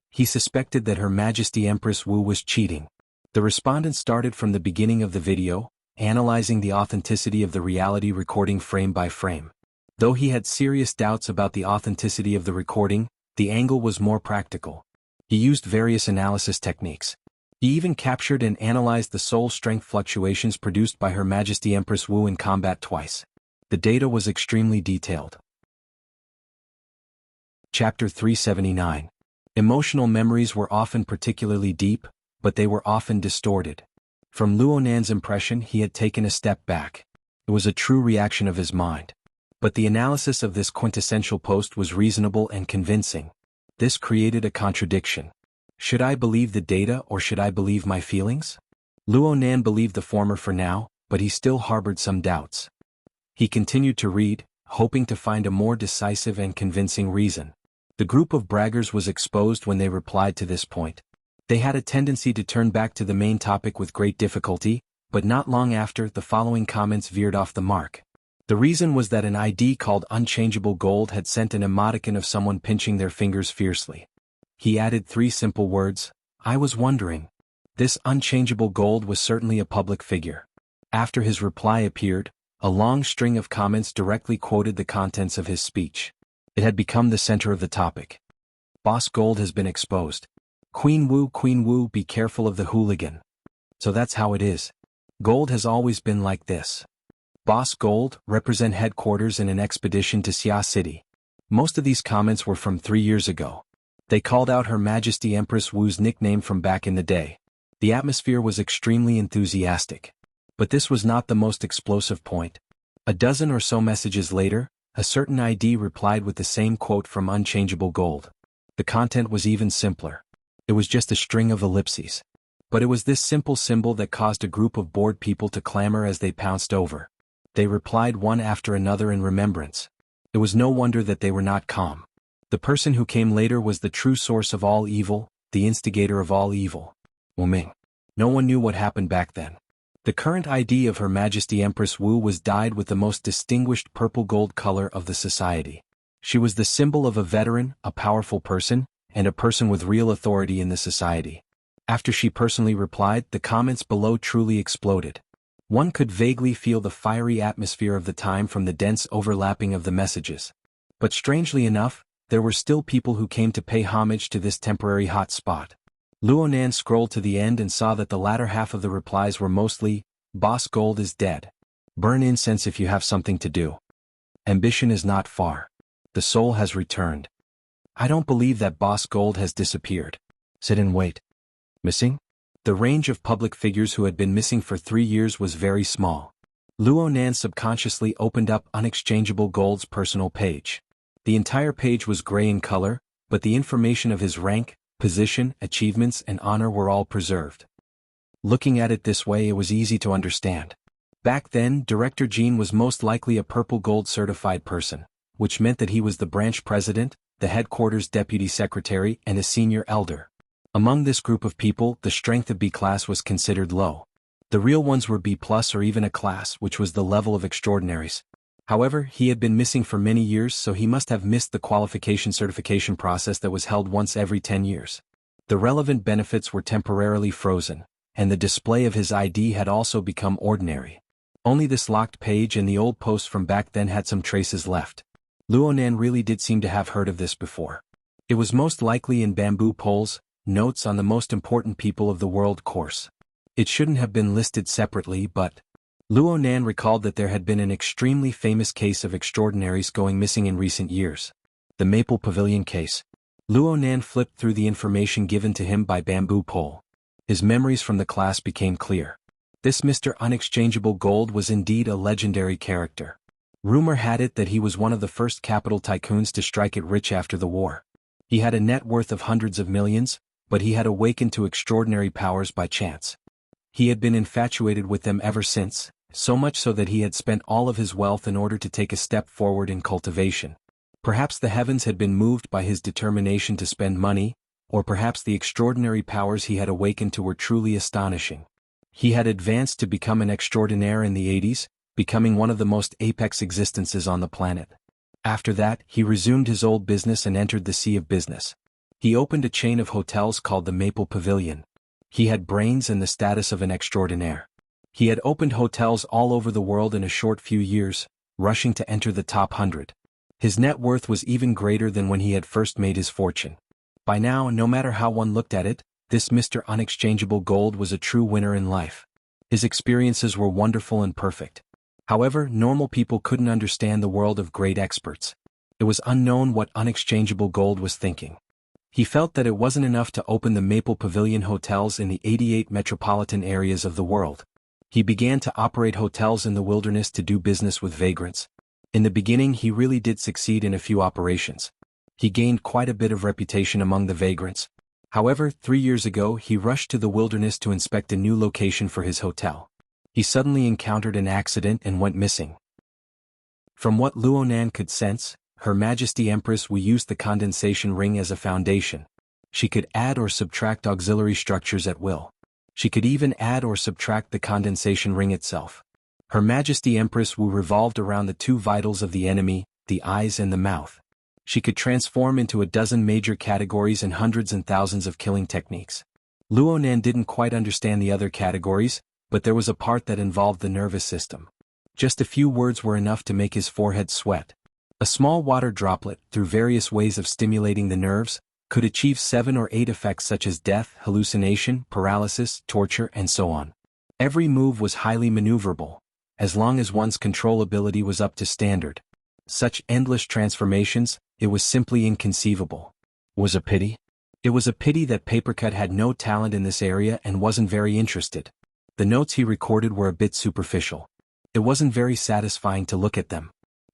Speaker 1: He suspected that Her Majesty Empress Wu was cheating. The respondent started from the beginning of the video, analyzing the authenticity of the reality recording frame by frame. Though he had serious doubts about the authenticity of the recording, the angle was more practical. He used various analysis techniques. He even captured and analyzed the soul strength fluctuations produced by Her Majesty Empress Wu in combat twice. The data was extremely detailed. Chapter 379. Emotional memories were often particularly deep, but they were often distorted. From Luonan's impression, he had taken a step back. It was a true reaction of his mind. But the analysis of this quintessential post was reasonable and convincing. This created a contradiction. Should I believe the data or should I believe my feelings? Luonan believed the former for now, but he still harbored some doubts. He continued to read, hoping to find a more decisive and convincing reason. The group of braggers was exposed when they replied to this point. They had a tendency to turn back to the main topic with great difficulty, but not long after, the following comments veered off the mark. The reason was that an ID called Unchangeable Gold had sent an emoticon of someone pinching their fingers fiercely. He added 3 simple words, "I was wondering." This Unchangeable Gold was certainly a public figure. After his reply appeared, a long string of comments directly quoted the contents of his speech. It had become the center of the topic. Boss Gold has been exposed. Queen Wu, be careful of the hooligan. So that's how it is. Gold has always been like this. Boss Gold, represent headquarters in an expedition to Xia City. Most of these comments were from 3 years ago. They called out Her Majesty Empress Wu's nickname from back in the day. The atmosphere was extremely enthusiastic. But this was not the most explosive point. A dozen or so messages later, a certain ID replied with the same quote from Unchangeable Gold. The content was even simpler. It was just a string of ellipses. But it was this simple symbol that caused a group of bored people to clamor as they pounced over. They replied one after another in remembrance. It was no wonder that they were not calm. The person who came later was the true source of all evil, the instigator of all evil. Wu Ming. No one knew what happened back then. The current ID of Her Majesty Empress Wu was dyed with the most distinguished purple-gold color of the society. She was the symbol of a veteran, a powerful person, and a person with real authority in the society. After she personally replied, the comments below truly exploded. One could vaguely feel the fiery atmosphere of the time from the dense overlapping of the messages. But strangely enough, there were still people who came to pay homage to this temporary hot spot. Luonan scrolled to the end and saw that the latter half of the replies were mostly, "Boss Gold is dead. Burn incense if you have something to do. Ambition is not far. The soul has returned. I don't believe that Boss Gold has disappeared. Sit and wait. Missing?" The range of public figures who had been missing for 3 years was very small. Luonan subconsciously opened up Unchangeable Gold's personal page. The entire page was gray in color, but the information of his rank, position, achievements, and honor were all preserved. Looking at it this way, it was easy to understand. Back then, Director Jean was most likely a purple gold certified person, which meant that he was the branch president, the headquarters deputy secretary, and a senior elder. Among this group of people, the strength of B class was considered low. The real ones were B plus or even a class, which was the level of extraordinaries. However, he had been missing for many years, so he must have missed the qualification certification process that was held once every 10 years. The relevant benefits were temporarily frozen, and the display of his ID had also become ordinary. Only this locked page and the old posts from back then had some traces left. Luonan really did seem to have heard of this before. It was most likely in bamboo poles, notes on the most important people of the world course. It shouldn't have been listed separately, but Luonan recalled that there had been an extremely famous case of extraordinaries going missing in recent years. The Maple Pavilion case. Luonan flipped through the information given to him by Bamboo Pole. His memories from the class became clear. This Mr. Unchangeable Gold was indeed a legendary character. Rumor had it that he was one of the first capital tycoons to strike it rich after the war. He had a net worth of hundreds of millions, but he had awakened to extraordinary powers by chance. He had been infatuated with them ever since, so much so that he had spent all of his wealth in order to take a step forward in cultivation. Perhaps the heavens had been moved by his determination to spend money, or perhaps the extraordinary powers he had awakened to were truly astonishing. He had advanced to become an extraordinaire in the 80s, becoming one of the most apex existences on the planet. After that, he resumed his old business and entered the sea of business. He opened a chain of hotels called the Maple Pavilion. He had brains and the status of an extraordinaire. He had opened hotels all over the world in a short few years, rushing to enter the top 100. His net worth was even greater than when he had first made his fortune. By now, no matter how one looked at it, this Mr. Unchangeable Gold was a true winner in life. His experiences were wonderful and perfect. However, normal people couldn't understand the world of great experts. It was unknown what Unchangeable Gold was thinking. He felt that it wasn't enough to open the Maple Pavilion hotels in the 88 metropolitan areas of the world. He began to operate hotels in the wilderness to do business with vagrants. In the beginning, he really did succeed in a few operations. He gained quite a bit of reputation among the vagrants. However, 3 years ago, he rushed to the wilderness to inspect a new location for his hotel. He suddenly encountered an accident and went missing. From what Luonan could sense, Her Majesty Empress Wu used the condensation ring as a foundation. She could add or subtract auxiliary structures at will. She could even add or subtract the condensation ring itself. Her Majesty Empress Wu revolved around the two vitals of the enemy, the eyes and the mouth. She could transform into a dozen major categories and hundreds and thousands of killing techniques. Luonan didn't quite understand the other categories, but there was a part that involved the nervous system. Just a few words were enough to make his forehead sweat. A small water droplet, through various ways of stimulating the nerves, could achieve 7 or 8 effects such as death, hallucination, paralysis, torture, and so on. Every move was highly maneuverable, as long as one's control ability was up to standard. Such endless transformations, it was simply inconceivable. Was a pity? It was a pity that Papercut had no talent in this area and wasn't very interested. The notes he recorded were a bit superficial. It wasn't very satisfying to look at them.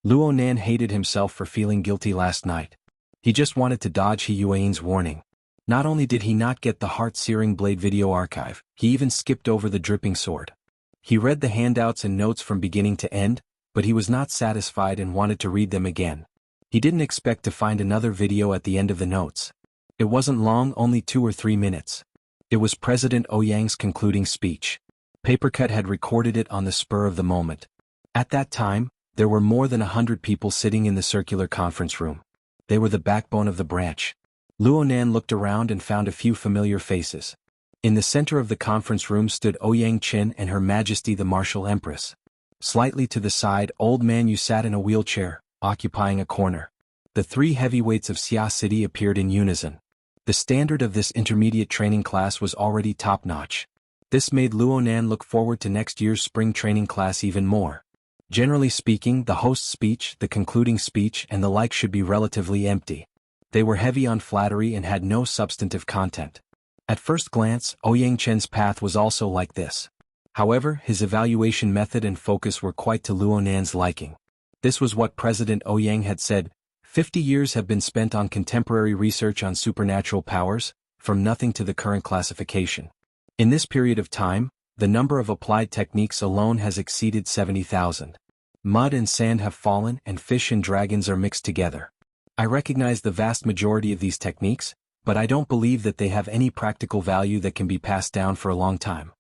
Speaker 1: Luonan hated himself for feeling guilty last night. He just wanted to dodge He Yuan's warning. Not only did he not get the heart-searing blade video archive, he even skipped over the dripping sword. He read the handouts and notes from beginning to end, but he was not satisfied and wanted to read them again. He didn't expect to find another video at the end of the notes. It wasn't long, only 2 or 3 minutes. It was President Ouyang's concluding speech. Papercut had recorded it on the spur of the moment. At that time, there were more than 100 people sitting in the circular conference room. They were the backbone of the branch. Luonan looked around and found a few familiar faces. In the center of the conference room stood Ouyang Qin and Her Majesty the Martial Empress. Slightly to the side, Old Man Yu sat in a wheelchair, occupying a corner. The 3 heavyweights of Xia City appeared in unison. The standard of this intermediate training class was already top-notch. This made Luonan look forward to next year's spring training class even more. Generally speaking, the host's speech, the concluding speech, and the like should be relatively empty. They were heavy on flattery and had no substantive content. At first glance, Ouyang Chen's path was also like this. However, his evaluation method and focus were quite to Luonan's liking. This was what President Ouyang had said: 50 years have been spent on contemporary research on supernatural powers, from nothing to the current classification. In this period of time, the number of applied techniques alone has exceeded 70,000. Mud and sand have fallen and fish and dragons are mixed together. I recognize the vast majority of these techniques, but I don't believe that they have any practical value that can be passed down for a long time.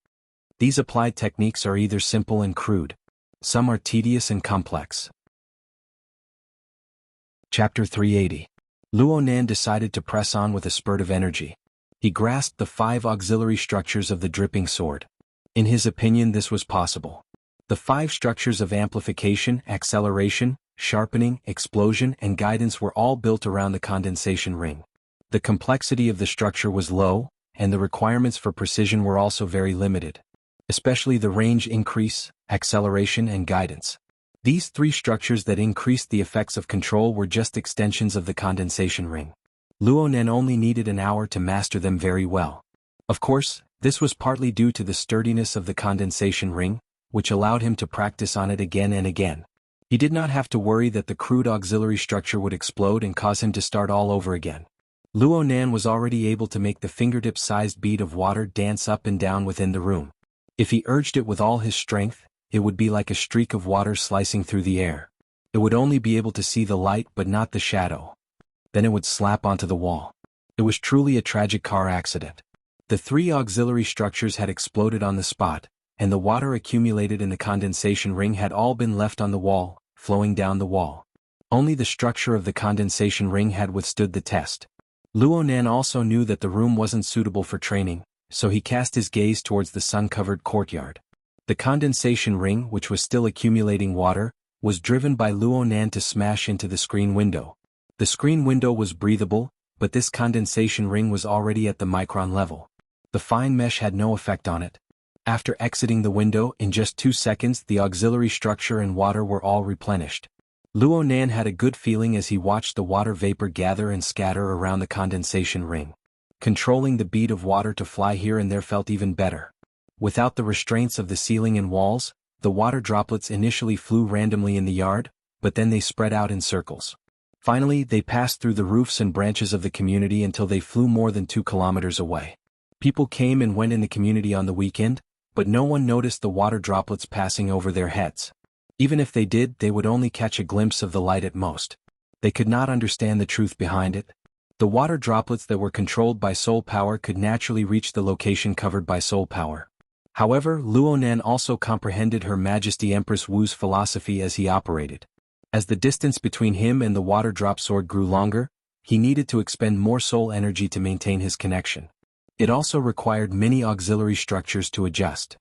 Speaker 1: These applied techniques are either simple and crude. Some are tedious and complex. Chapter 380. Luonan decided to press on with a spurt of energy. He grasped the 5 auxiliary structures of the dripping sword. In his opinion, this was possible. The 5 structures of amplification, acceleration, sharpening, explosion, and guidance were all built around the condensation ring. The complexity of the structure was low, and the requirements for precision were also very limited. Especially the range increase, acceleration, and guidance. These 3 structures that increased the effects of control were just extensions of the condensation ring. Luonan only needed an hour to master them very well. Of course, this was partly due to the sturdiness of the condensation ring, which allowed him to practice on it again and again. He did not have to worry that the crude auxiliary structure would explode and cause him to start all over again. Luonan was already able to make the fingertip-sized bead of water dance up and down within the room. If he urged it with all his strength, it would be like a streak of water slicing through the air. It would only be able to see the light but not the shadow. Then it would slap onto the wall. It was truly a tragic car accident. The 3 auxiliary structures had exploded on the spot, and the water accumulated in the condensation ring had all been left on the wall, flowing down the wall. Only the structure of the condensation ring had withstood the test. Luonan also knew that the room wasn't suitable for training, so he cast his gaze towards the sun-covered courtyard. The condensation ring, which was still accumulating water, was driven by Luonan to smash into the screen window. The screen window was breathable, but this condensation ring was already at the micron level. The fine mesh had no effect on it. After exiting the window, in just 2 seconds the auxiliary structure and water were all replenished. Luonan had a good feeling as he watched the water vapor gather and scatter around the condensation ring. Controlling the bead of water to fly here and there felt even better. Without the restraints of the ceiling and walls, the water droplets initially flew randomly in the yard, but then they spread out in circles. Finally, they passed through the roofs and branches of the community until they flew more than 2 kilometers away. People came and went in the community on the weekend, but no one noticed the water droplets passing over their heads. Even if they did, they would only catch a glimpse of the light at most. They could not understand the truth behind it. The water droplets that were controlled by soul power could naturally reach the location covered by soul power. However, Luonan also comprehended Her Majesty Empress Wu's philosophy as he operated. As the distance between him and the water drop sword grew longer, he needed to expend more soul energy to maintain his connection. It also required many auxiliary structures to adjust.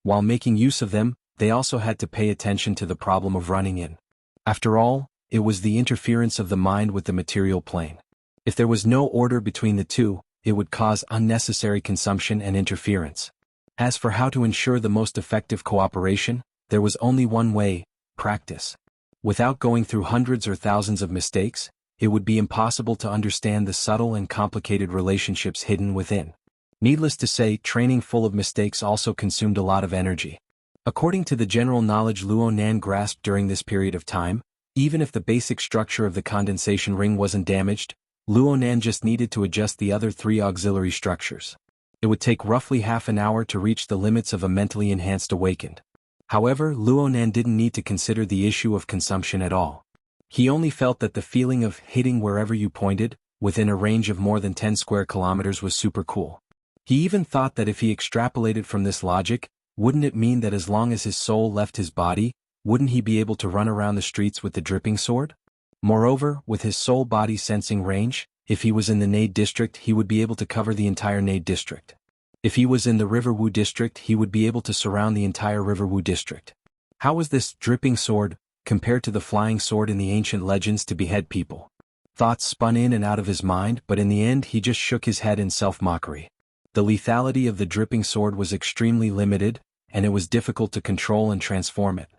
Speaker 1: While making use of them, they also had to pay attention to the problem of running in. After all, it was the interference of the mind with the material plane. If there was no order between the two, it would cause unnecessary consumption and interference. As for how to ensure the most effective cooperation, there was only one way: practice. Without going through hundreds or thousands of mistakes, it would be impossible to understand the subtle and complicated relationships hidden within. Needless to say, training full of mistakes also consumed a lot of energy. According to the general knowledge Luonan grasped during this period of time, even if the basic structure of the condensation ring wasn't damaged, Luonan just needed to adjust the other 3 auxiliary structures. It would take roughly half an hour to reach the limits of a mentally enhanced awakened. However, Luonan didn't need to consider the issue of consumption at all. He only felt that the feeling of hitting wherever you pointed, within a range of more than 10 square kilometers, was super cool. He even thought that if he extrapolated from this logic, wouldn't it mean that as long as his soul left his body, wouldn't he be able to run around the streets with the dripping sword? Moreover, with his soul body sensing range, if he was in the Nade district he would be able to cover the entire Nade district. If he was in the River Wu district he would be able to surround the entire River Wu district. How was this dripping sword compared to the flying sword in the ancient legends to behead people? Thoughts spun in and out of his mind, but in the end he just shook his head in self-mockery. The lethality of the dripping sword was extremely limited, and it was difficult to control and transform it.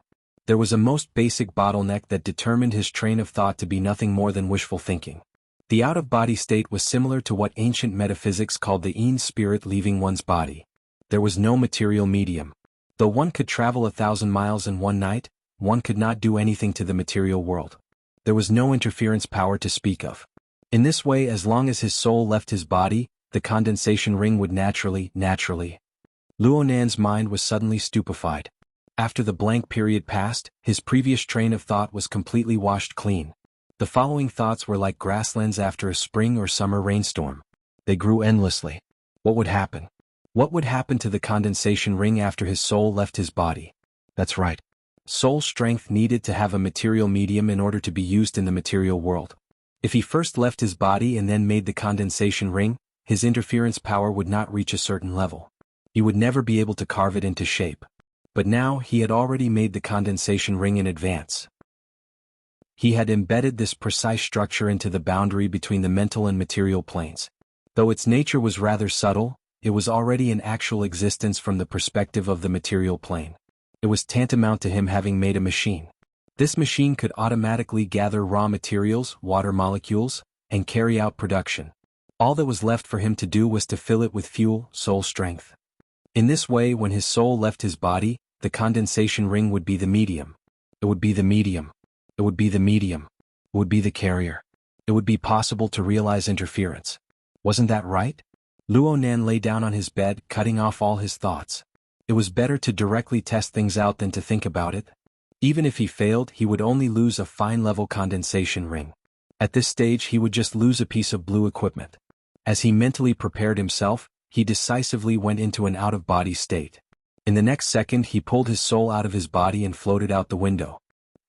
Speaker 1: There was a most basic bottleneck that determined his train of thought to be nothing more than wishful thinking. The out-of-body state was similar to what ancient metaphysics called the Een spirit leaving one's body. There was no material medium. Though one could travel 1,000 miles in one night, one could not do anything to the material world. There was no interference power to speak of. In this way, as long as his soul left his body, the condensation ring would naturally. Luonan's mind was suddenly stupefied. After the blank period passed, his previous train of thought was completely washed clean. The following thoughts were like grasslands after a spring or summer rainstorm. They grew endlessly. What would happen? What would happen to the condensation ring after his soul left his body? That's right. Soul strength needed to have a material medium in order to be used in the material world. If he first left his body and then made the condensation ring, his interference power would not reach a certain level. He would never be able to carve it into shape. But now he had already made the condensation ring in advance. He had embedded this precise structure into the boundary between the mental and material planes. Though its nature was rather subtle, it was already in actual existence from the perspective of the material plane. It was tantamount to him having made a machine. This machine could automatically gather raw materials, water molecules, and carry out production. All that was left for him to do was to fill it with fuel, soul strength. In this way, when his soul left his body, the condensation ring would be the medium. It would be the medium. It would be the medium. It would be the carrier. It would be possible to realize interference. Wasn't that right? Luonan lay down on his bed, cutting off all his thoughts. It was better to directly test things out than to think about it. Even if he failed, he would only lose a fine-level condensation ring. At this stage he would just lose a piece of blue equipment. As he mentally prepared himself, he decisively went into an out-of-body state. In the next second he pulled his soul out of his body and floated out the window.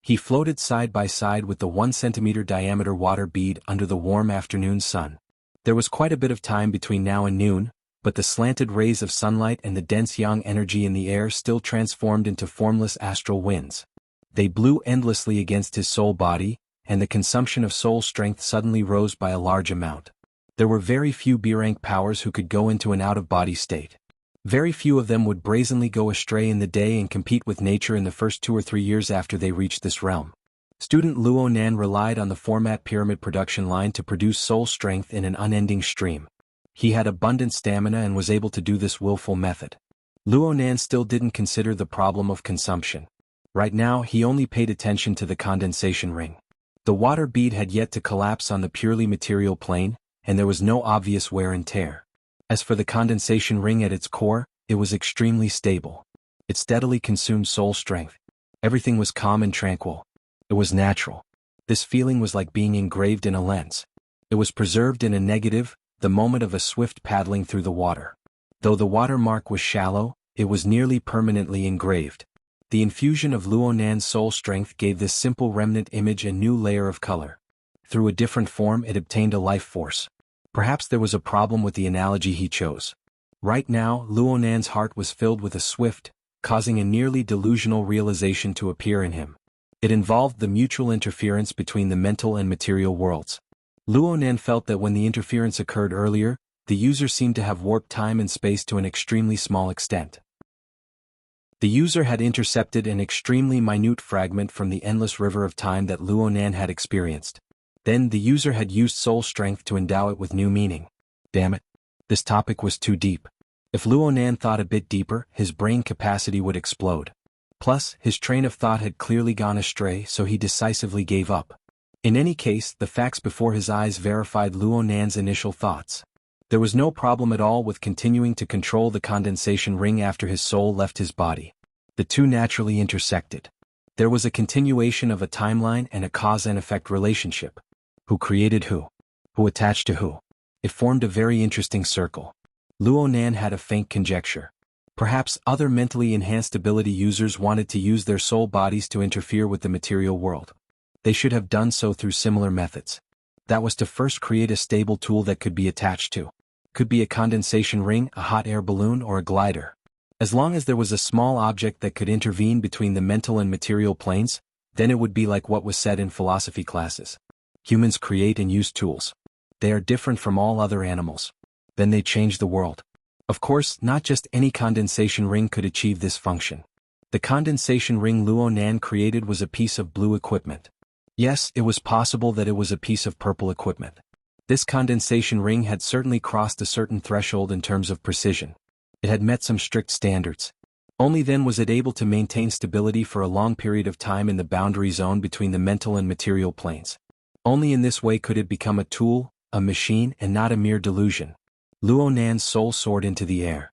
Speaker 1: He floated side by side with the 1 centimeter diameter water bead under the warm afternoon sun. There was quite a bit of time between now and noon, but the slanted rays of sunlight and the dense yang energy in the air still transformed into formless astral winds. They blew endlessly against his soul body, and the consumption of soul strength suddenly rose by a large amount. There were very few B-rank powers who could go into an out-of-body state. Very few of them would brazenly go astray in the day and compete with nature in the first 2 or 3 years after they reached this realm. Student Luonan relied on the format pyramid production line to produce soul strength in an unending stream. He had abundant stamina and was able to do this willful method. Luonan still didn't consider the problem of consumption. Right now he only paid attention to the condensation ring. The water bead had yet to collapse on the purely material plane, and there was no obvious wear and tear. As for the condensation ring at its core, it was extremely stable. It steadily consumed soul strength. Everything was calm and tranquil. It was natural. This feeling was like being engraved in a lens. It was preserved in a negative, the moment of a swift paddling through the water. Though the watermark was shallow, it was nearly permanently engraved. The infusion of Luonan's soul strength gave this simple remnant image a new layer of color. Through a different form it obtained a life force. Perhaps there was a problem with the analogy he chose. Right now, Luonan's heart was filled with a swift, causing a nearly delusional realization to appear in him. It involved the mutual interference between the mental and material worlds. Luonan felt that when the interference occurred earlier, the user seemed to have warped time and space to an extremely small extent. The user had intercepted an extremely minute fragment from the endless river of time that Luonan had experienced. Then the user had used soul strength to endow it with new meaning. Damn it. This topic was too deep. If Luonan thought a bit deeper, his brain capacity would explode. Plus, his train of thought had clearly gone astray, so he decisively gave up. In any case, the facts before his eyes verified Luonan's initial thoughts. There was no problem at all with continuing to control the condensation ring after his soul left his body. The two naturally intersected. There was a continuation of a timeline and a cause and effect relationship. Who created who? Who attached to who? It formed a very interesting circle. Luonan had a faint conjecture. Perhaps other mentally enhanced ability users wanted to use their soul bodies to interfere with the material world. They should have done so through similar methods. That was to first create a stable tool that could be attached to. Could be a condensation ring, a hot air balloon, or a glider. As long as there was a small object that could intervene between the mental and material planes, then it would be like what was said in philosophy classes. Humans create and use tools. They are different from all other animals. Then they change the world. Of course, not just any condensation ring could achieve this function. The condensation ring Luonan created was a piece of blue equipment. Yes, it was possible that it was a piece of purple equipment. This condensation ring had certainly crossed a certain threshold in terms of precision. It had met some strict standards. Only then was it able to maintain stability for a long period of time in the boundary zone between the mental and material planes. Only in this way could it become a tool, a machine, and not a mere delusion. Luonan's soul soared into the air.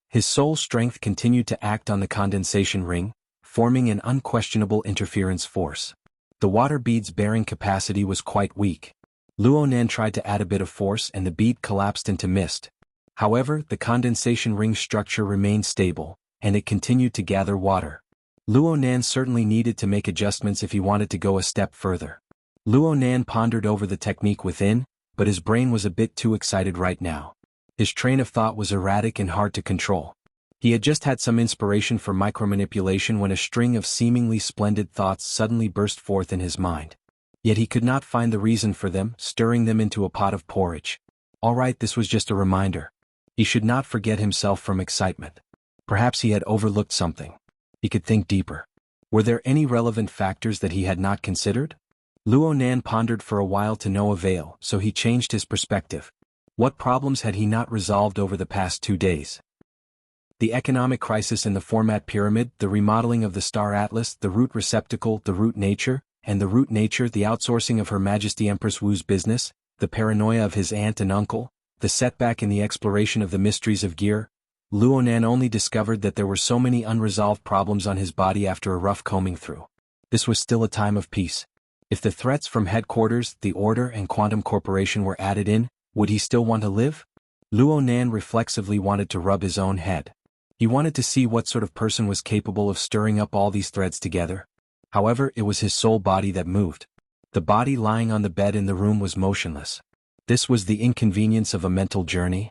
Speaker 1: His soul strength continued to act on the condensation ring, forming an unquestionable interference force. The water bead's bearing capacity was quite weak. Luonan tried to add a bit of force and the bead collapsed into mist. However, the condensation ring's structure remained stable, and it continued to gather water. Luonan certainly needed to make adjustments if he wanted to go a step further. Luonan pondered over the technique within, but his brain was a bit too excited right now. His train of thought was erratic and hard to control. He had just had some inspiration for micromanipulation when a string of seemingly splendid thoughts suddenly burst forth in his mind. Yet he could not find the reason for them, stirring them into a pot of porridge. All right, this was just a reminder. He should not forget himself from excitement. Perhaps he had overlooked something. He could think deeper. Were there any relevant factors that he had not considered? Luonan pondered for a while to no avail, so he changed his perspective. What problems had he not resolved over the past 2 days? The economic crisis in the format pyramid, the remodeling of the star atlas, the root receptacle, the root nature, and the root nature, the outsourcing of Her Majesty Empress Wu's business, the paranoia of his aunt and uncle, the setback in the exploration of the mysteries of gear. Luonan only discovered that there were so many unresolved problems on his body after a rough combing through. This was still a time of peace. If the threats from headquarters, the Order, and Quantum Corporation were added in, would he still want to live? Luonan reflexively wanted to rub his own head. He wanted to see what sort of person was capable of stirring up all these threads together. However, it was his soul body that moved. The body lying on the bed in the room was motionless. This was the inconvenience of a mental journey.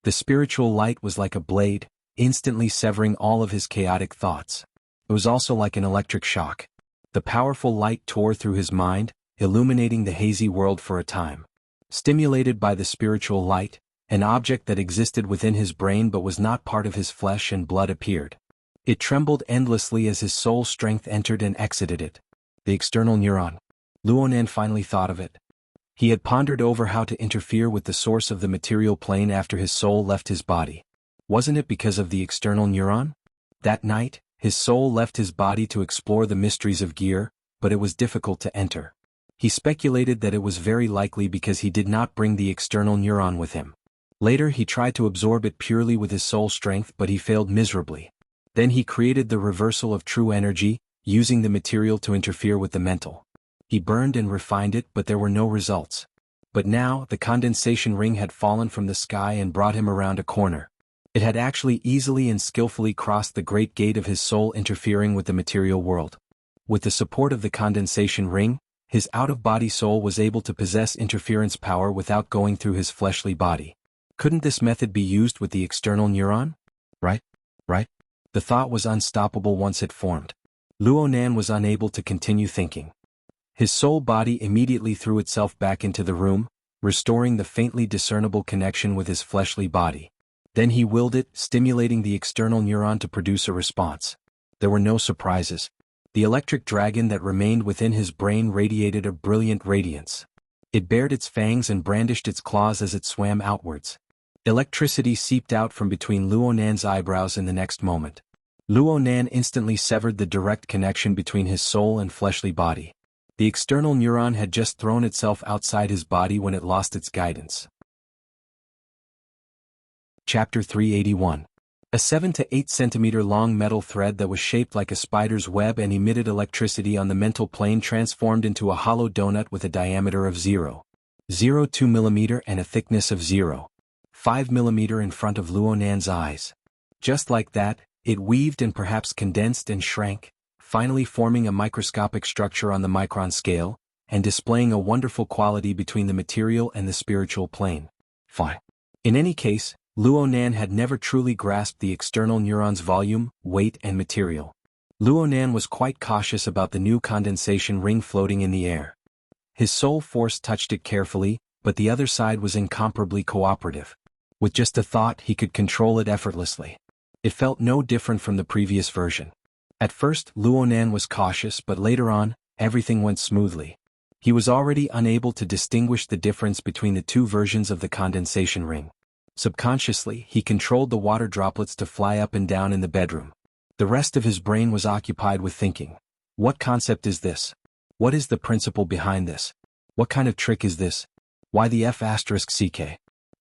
Speaker 1: The spiritual light was like a blade, instantly severing all of his chaotic thoughts. It was also like an electric shock. The powerful light tore through his mind, illuminating the hazy world for a time. Stimulated by the spiritual light, an object that existed within his brain but was not part of his flesh and blood appeared. It trembled endlessly as his soul strength entered and exited it. The external neuron. Luonan finally thought of it. He had pondered over how to interfere with the source of the material plane after his soul left his body. Wasn't it because of the external neuron? That night, his soul left his body to explore the mysteries of gear, but it was difficult to enter. He speculated that it was very likely because he did not bring the external neuron with him. Later he tried to absorb it purely with his soul strength, but he failed miserably. Then he created the reversal of true energy, using the material to interfere with the mental. He burned and refined it, but there were no results. But now, the condensation ring had fallen from the sky and brought him around a corner. It had actually easily and skillfully crossed the great gate of his soul, interfering with the material world. With the support of the condensation ring, his out-of-body soul was able to possess interference power without going through his fleshly body. Couldn't this method be used with the external neuron? Right? The thought was unstoppable once it formed. Luonan was unable to continue thinking. His soul body immediately threw itself back into the room, restoring the faintly discernible connection with his fleshly body. Then he willed it, stimulating the external neuron to produce a response. There were no surprises. The electric dragon that remained within his brain radiated a brilliant radiance. It bared its fangs and brandished its claws as it swam outwards. Electricity seeped out from between Luonan's eyebrows in the next moment. Luonan instantly severed the direct connection between his soul and fleshly body. The external neuron had just thrown itself outside his body when it lost its guidance. Chapter 381. A 7 to 8 centimeter long metal thread that was shaped like a spider's web and emitted electricity on the mental plane transformed into a hollow donut with a diameter of 0.02 mm and a thickness of 0.5 mm in front of Luonan's eyes. Just like that, it weaved and perhaps condensed and shrank, finally forming a microscopic structure on the micron scale, and displaying a wonderful quality between the material and the spiritual plane. Fine. In any case, Luonan had never truly grasped the external neuron's volume, weight and material. Luonan was quite cautious about the new condensation ring floating in the air. His soul force touched it carefully, but the other side was incomparably cooperative. With just a thought, he could control it effortlessly. It felt no different from the previous version. At first, Luonan was cautious, but later on, everything went smoothly. He was already unable to distinguish the difference between the two versions of the condensation ring. Subconsciously, he controlled the water droplets to fly up and down in the bedroom. The rest of his brain was occupied with thinking. What concept is this? What is the principle behind this? What kind of trick is this? Why the F***ck?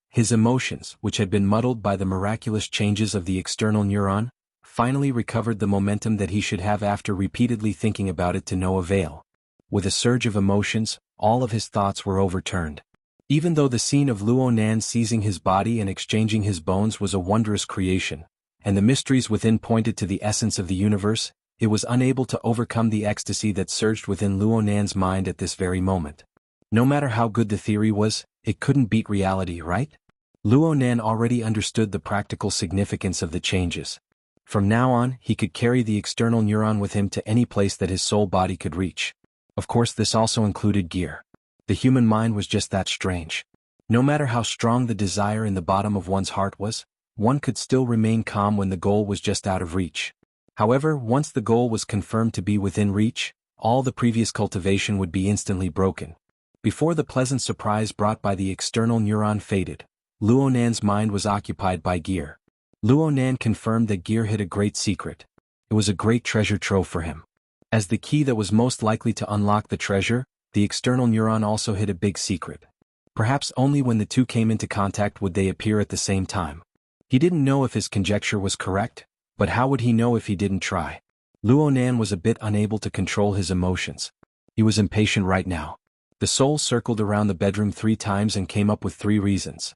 Speaker 1: His emotions, which had been muddled by the miraculous changes of the external neuron, finally recovered the momentum that he should have after repeatedly thinking about it to no avail. With a surge of emotions, all of his thoughts were overturned. Even though the scene of Luonan seizing his body and exchanging his bones was a wondrous creation, and the mysteries within pointed to the essence of the universe, it was unable to overcome the ecstasy that surged within Luonan's mind at this very moment. No matter how good the theory was, it couldn't beat reality, right? Luonan already understood the practical significance of the changes. From now on, he could carry the external neuron with him to any place that his soul body could reach. Of course, this also included gear. The human mind was just that strange. No matter how strong the desire in the bottom of one's heart was, one could still remain calm when the goal was just out of reach. However, once the goal was confirmed to be within reach, all the previous cultivation would be instantly broken. Before the pleasant surprise brought by the external neuron faded, Luonan's mind was occupied by gear. Luonan confirmed that gear hid a great secret. It was a great treasure trove for him. As the key that was most likely to unlock the treasure, the external neuron also hid a big secret. Perhaps only when the two came into contact would they appear at the same time. He didn't know if his conjecture was correct, but how would he know if he didn't try? Luonan was a bit unable to control his emotions. He was impatient right now. The soul circled around the bedroom 3 times and came up with 3 reasons.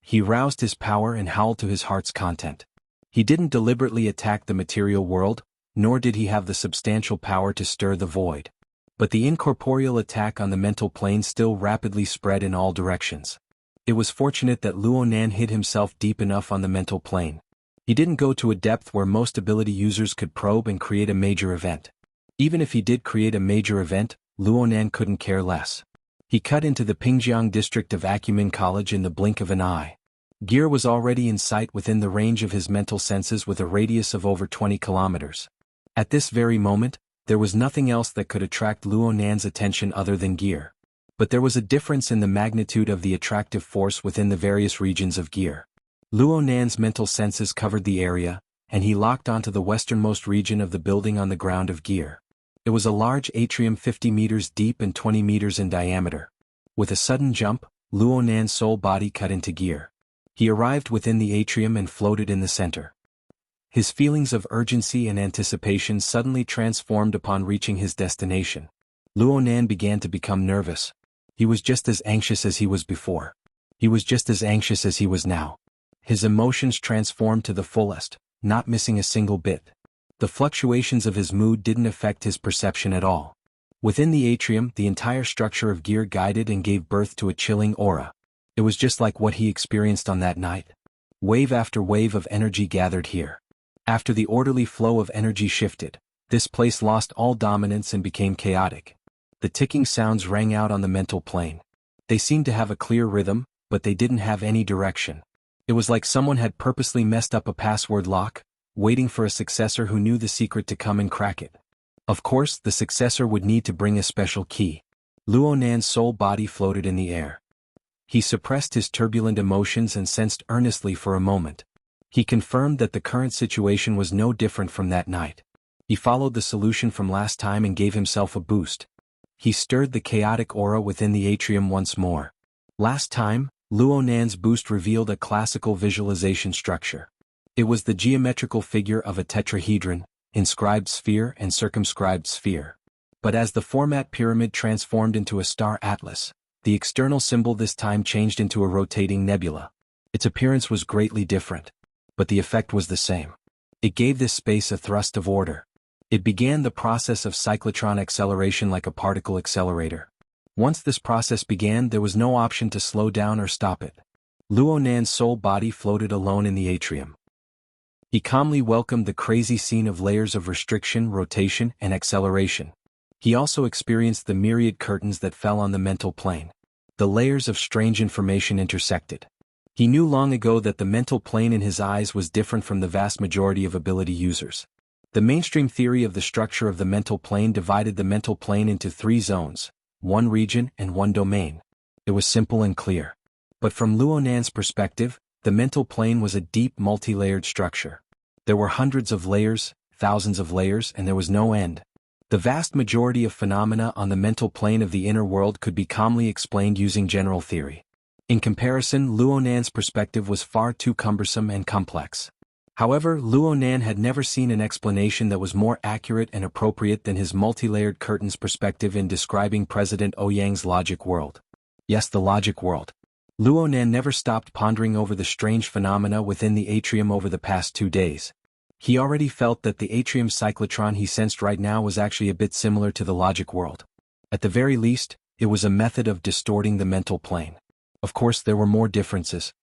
Speaker 1: He roused his power and howled to his heart's content. He didn't deliberately attack the material world, nor did he have the substantial power to stir the void. But the incorporeal attack on the mental plane still rapidly spread in all directions. It was fortunate that Luonan hid himself deep enough on the mental plane. He didn't go to a depth where most ability users could probe and create a major event. Even if he did create a major event, Luonan couldn't care less. He cut into the Pingjiang district of Acumen College in the blink of an eye. Gear was already in sight within the range of his mental senses with a radius of over 20 kilometers. At this very moment, there was nothing else that could attract Luonan's attention other than gear. But there was a difference in the magnitude of the attractive force within the various regions of gear. Luonan's mental senses covered the area, and he locked onto the westernmost region of the building on the ground of gear. It was a large atrium 50 meters deep and 20 meters in diameter. With a sudden jump, Luonan's soul body cut into gear. He arrived within the atrium and floated in the center. His feelings of urgency and anticipation suddenly transformed upon reaching his destination. Luonan began to become nervous. He was just as anxious as he was before. He was just as anxious as he was now. His emotions transformed to the fullest, not missing a single bit. The fluctuations of his mood didn't affect his perception at all. Within the atrium, the entire structure of gear guided and gave birth to a chilling aura. It was just like what he experienced on that night. Wave after wave of energy gathered here. After the orderly flow of energy shifted, this place lost all dominance and became chaotic. The ticking sounds rang out on the mental plane. They seemed to have a clear rhythm, but they didn't have any direction. It was like someone had purposely messed up a password lock, waiting for a successor who knew the secret to come and crack it. Of course, the successor would need to bring a special key. Luonan's soul body floated in the air. He suppressed his turbulent emotions and sensed earnestly for a moment. He confirmed that the current situation was no different from that night. He followed the solution from last time and gave himself a boost. He stirred the chaotic aura within the atrium once more. Last time, Luonan's boost revealed a classical visualization structure. It was the geometrical figure of a tetrahedron, inscribed sphere and circumscribed sphere. But as the format pyramid transformed into a star atlas, the external symbol this time changed into a rotating nebula. Its appearance was greatly different, but the effect was the same. It gave this space a thrust of order. It began the process of cyclotron acceleration like a particle accelerator. Once this process began, there was no option to slow down or stop it. Luonan's soul body floated alone in the atrium. He calmly welcomed the crazy scene of layers of restriction, rotation, and acceleration. He also experienced the myriad curtains that fell on the mental plane. The layers of strange information intersected. He knew long ago that the mental plane in his eyes was different from the vast majority of ability users. The mainstream theory of the structure of the mental plane divided the mental plane into 3 zones, 1 region and 1 domain. It was simple and clear. But from Luonan's perspective, the mental plane was a deep multi-layered structure. There were hundreds of layers, thousands of layers, and there was no end. The vast majority of phenomena on the mental plane of the inner world could be calmly explained using general theory. In comparison, Luonan's perspective was far too cumbersome and complex. However, Luonan had never seen an explanation that was more accurate and appropriate than his multi-layered curtains perspective in describing President Ouyang's logic world. Yes, the logic world. Luonan never stopped pondering over the strange phenomena within the atrium over the past 2 days. He already felt that the atrium cyclotron he sensed right now was actually a bit similar to the logic world. At the very least, it was a method of distorting the mental plane. Of course, there were more differences.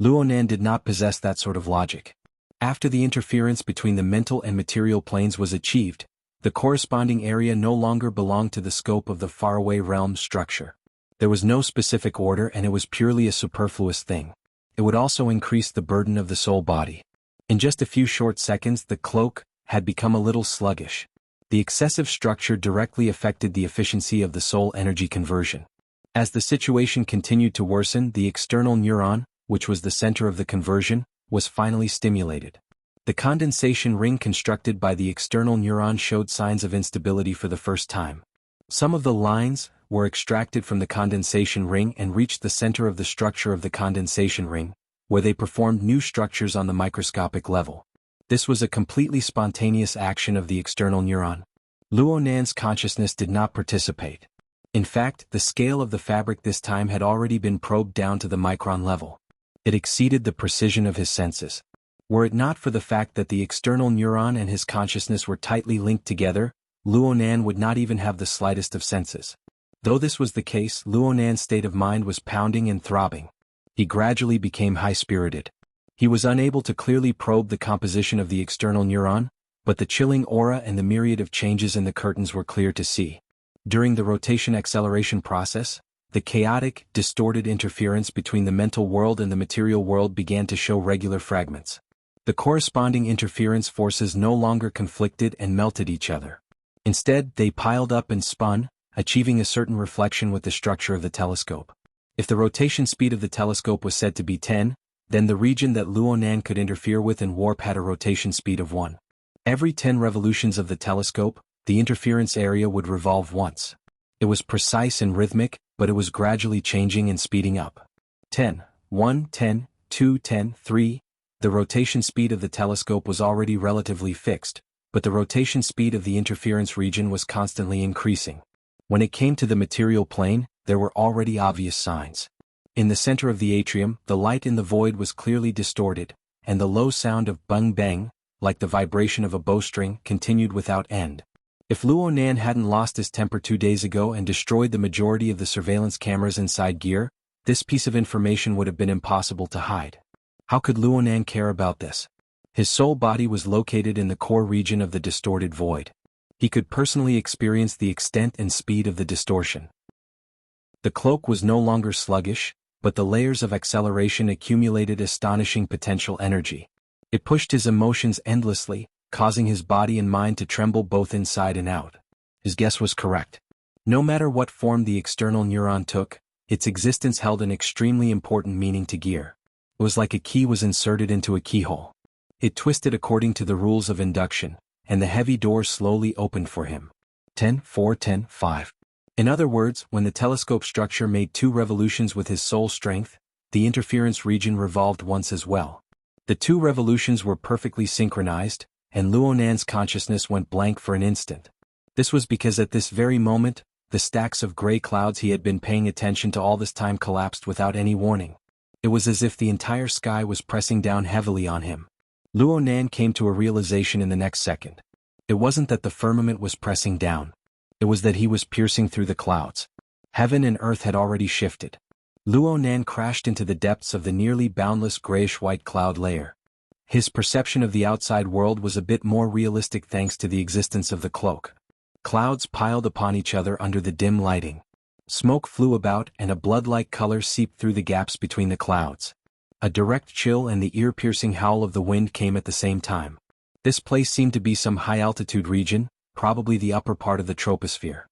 Speaker 1: Luonan did not possess that sort of logic. After the interference between the mental and material planes was achieved, the corresponding area no longer belonged to the scope of the faraway realm structure. There was no specific order and it was purely a superfluous thing. It would also increase the burden of the soul body. In just a few short seconds, the cloak had become a little sluggish. The excessive structure directly affected the efficiency of the soul energy conversion. As the situation continued to worsen, the external neuron, which was the center of the conversion, was finally stimulated. The condensation ring constructed by the external neuron showed signs of instability for the first time. Some of the lines were extracted from the condensation ring and reached the center of the structure of the condensation ring, where they performed new structures on the microscopic level. This was a completely spontaneous action of the external neuron. Luonan's consciousness did not participate. In fact, the scale of the fabric this time had already been probed down to the micron level. It exceeded the precision of his senses. Were it not for the fact that the external neuron and his consciousness were tightly linked together, Luonan would not even have the slightest of senses. Though this was the case, Luonan's state of mind was pounding and throbbing. He gradually became high-spirited. He was unable to clearly probe the composition of the external neuron, but the chilling aura and the myriad of changes in the curtains were clear to see. During the rotation acceleration process, the chaotic, distorted interference between the mental world and the material world began to show regular fragments. The corresponding interference forces no longer conflicted and melted each other. Instead, they piled up and spun, achieving a certain reflection with the structure of the telescope. If the rotation speed of the telescope was said to be 10, then the region that Luonan could interfere with and warp had a rotation speed of 1. Every 10 revolutions of the telescope, the interference area would revolve once. It was precise and rhythmic, but it was gradually changing and speeding up. 10, 1, 10, 2, 10, 3. The rotation speed of the telescope was already relatively fixed, but the rotation speed of the interference region was constantly increasing. When it came to the material plane, there were already obvious signs. In the center of the atrium, the light in the void was clearly distorted, and the low sound of bang bang, like the vibration of a bowstring, continued without end. If Luonan hadn't lost his temper 2 days ago and destroyed the majority of the surveillance cameras inside gear, this piece of information would have been impossible to hide. How could Luonan care about this? His soul body was located in the core region of the distorted void. He could personally experience the extent and speed of the distortion. The cloak was no longer sluggish, but the layers of acceleration accumulated astonishing potential energy. It pushed his emotions endlessly, causing his body and mind to tremble both inside and out. His guess was correct. No matter what form the external neuron took, its existence held an extremely important meaning to gear. It was like a key was inserted into a keyhole. It twisted according to the rules of induction, and the heavy door slowly opened for him. 10, 4, 10, 5. In other words, when the telescope structure made 2 revolutions with his soul strength, the interference region revolved once as well. The 2 revolutions were perfectly synchronized, and Luonan's consciousness went blank for an instant. This was because at this very moment, the stacks of gray clouds he had been paying attention to all this time collapsed without any warning. It was as if the entire sky was pressing down heavily on him. Luonan came to a realization in the next second. It wasn't that the firmament was pressing down. It was that he was piercing through the clouds. Heaven and earth had already shifted. Luonan crashed into the depths of the nearly boundless grayish-white cloud layer. His perception of the outside world was a bit more realistic thanks to the existence of the cloak. Clouds piled upon each other under the dim lighting. Smoke flew about and a blood-like color seeped through the gaps between the clouds. A direct chill and the ear-piercing howl of the wind came at the same time. This place seemed to be some high-altitude region, probably the upper part of the troposphere.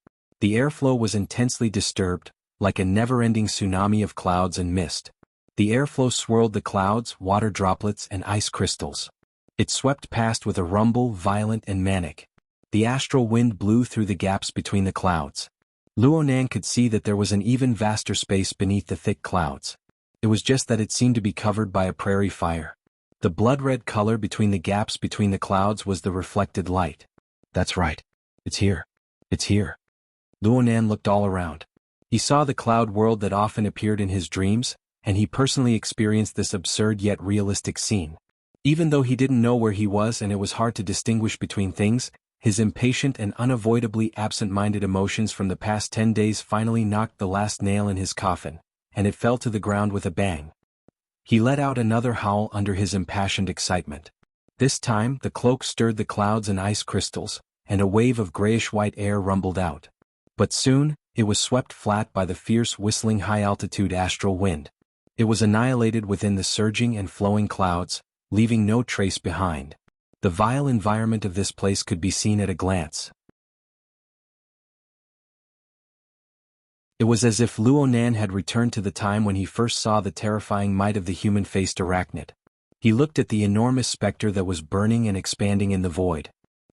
Speaker 1: The airflow was intensely disturbed, like a never-ending tsunami of clouds and mist. The airflow swirled the clouds, water droplets, and ice crystals. It swept past with a rumble, violent and manic. The astral wind blew through the gaps between the clouds. Luonan could see that there was an even vaster space beneath the thick clouds. It was just that it seemed to be covered by a prairie fire. The blood-red color between the gaps between the clouds was the reflected light. That's right. It's here. It's here. Luonan looked all around. He saw the cloud world that often appeared in his dreams, and he personally experienced this absurd yet realistic scene. Even though he didn't know where he was and it was hard to distinguish between things, his impatient and unavoidably absent-minded emotions from the past 10 days finally knocked the last nail in his coffin, and it fell to the ground with a bang. He let out another howl under his impassioned excitement. This time, the cloak stirred the clouds and ice crystals, and a wave of grayish-white air rumbled out. But soon, it was swept flat by the fierce whistling high-altitude astral wind. It was annihilated within the surging and flowing clouds, leaving no trace behind. The vile environment of this place could be seen at a glance. It was as if Luonan had returned to the time when he first saw the terrifying might of the human-faced arachnid. He looked at the enormous specter that was burning and expanding in the void.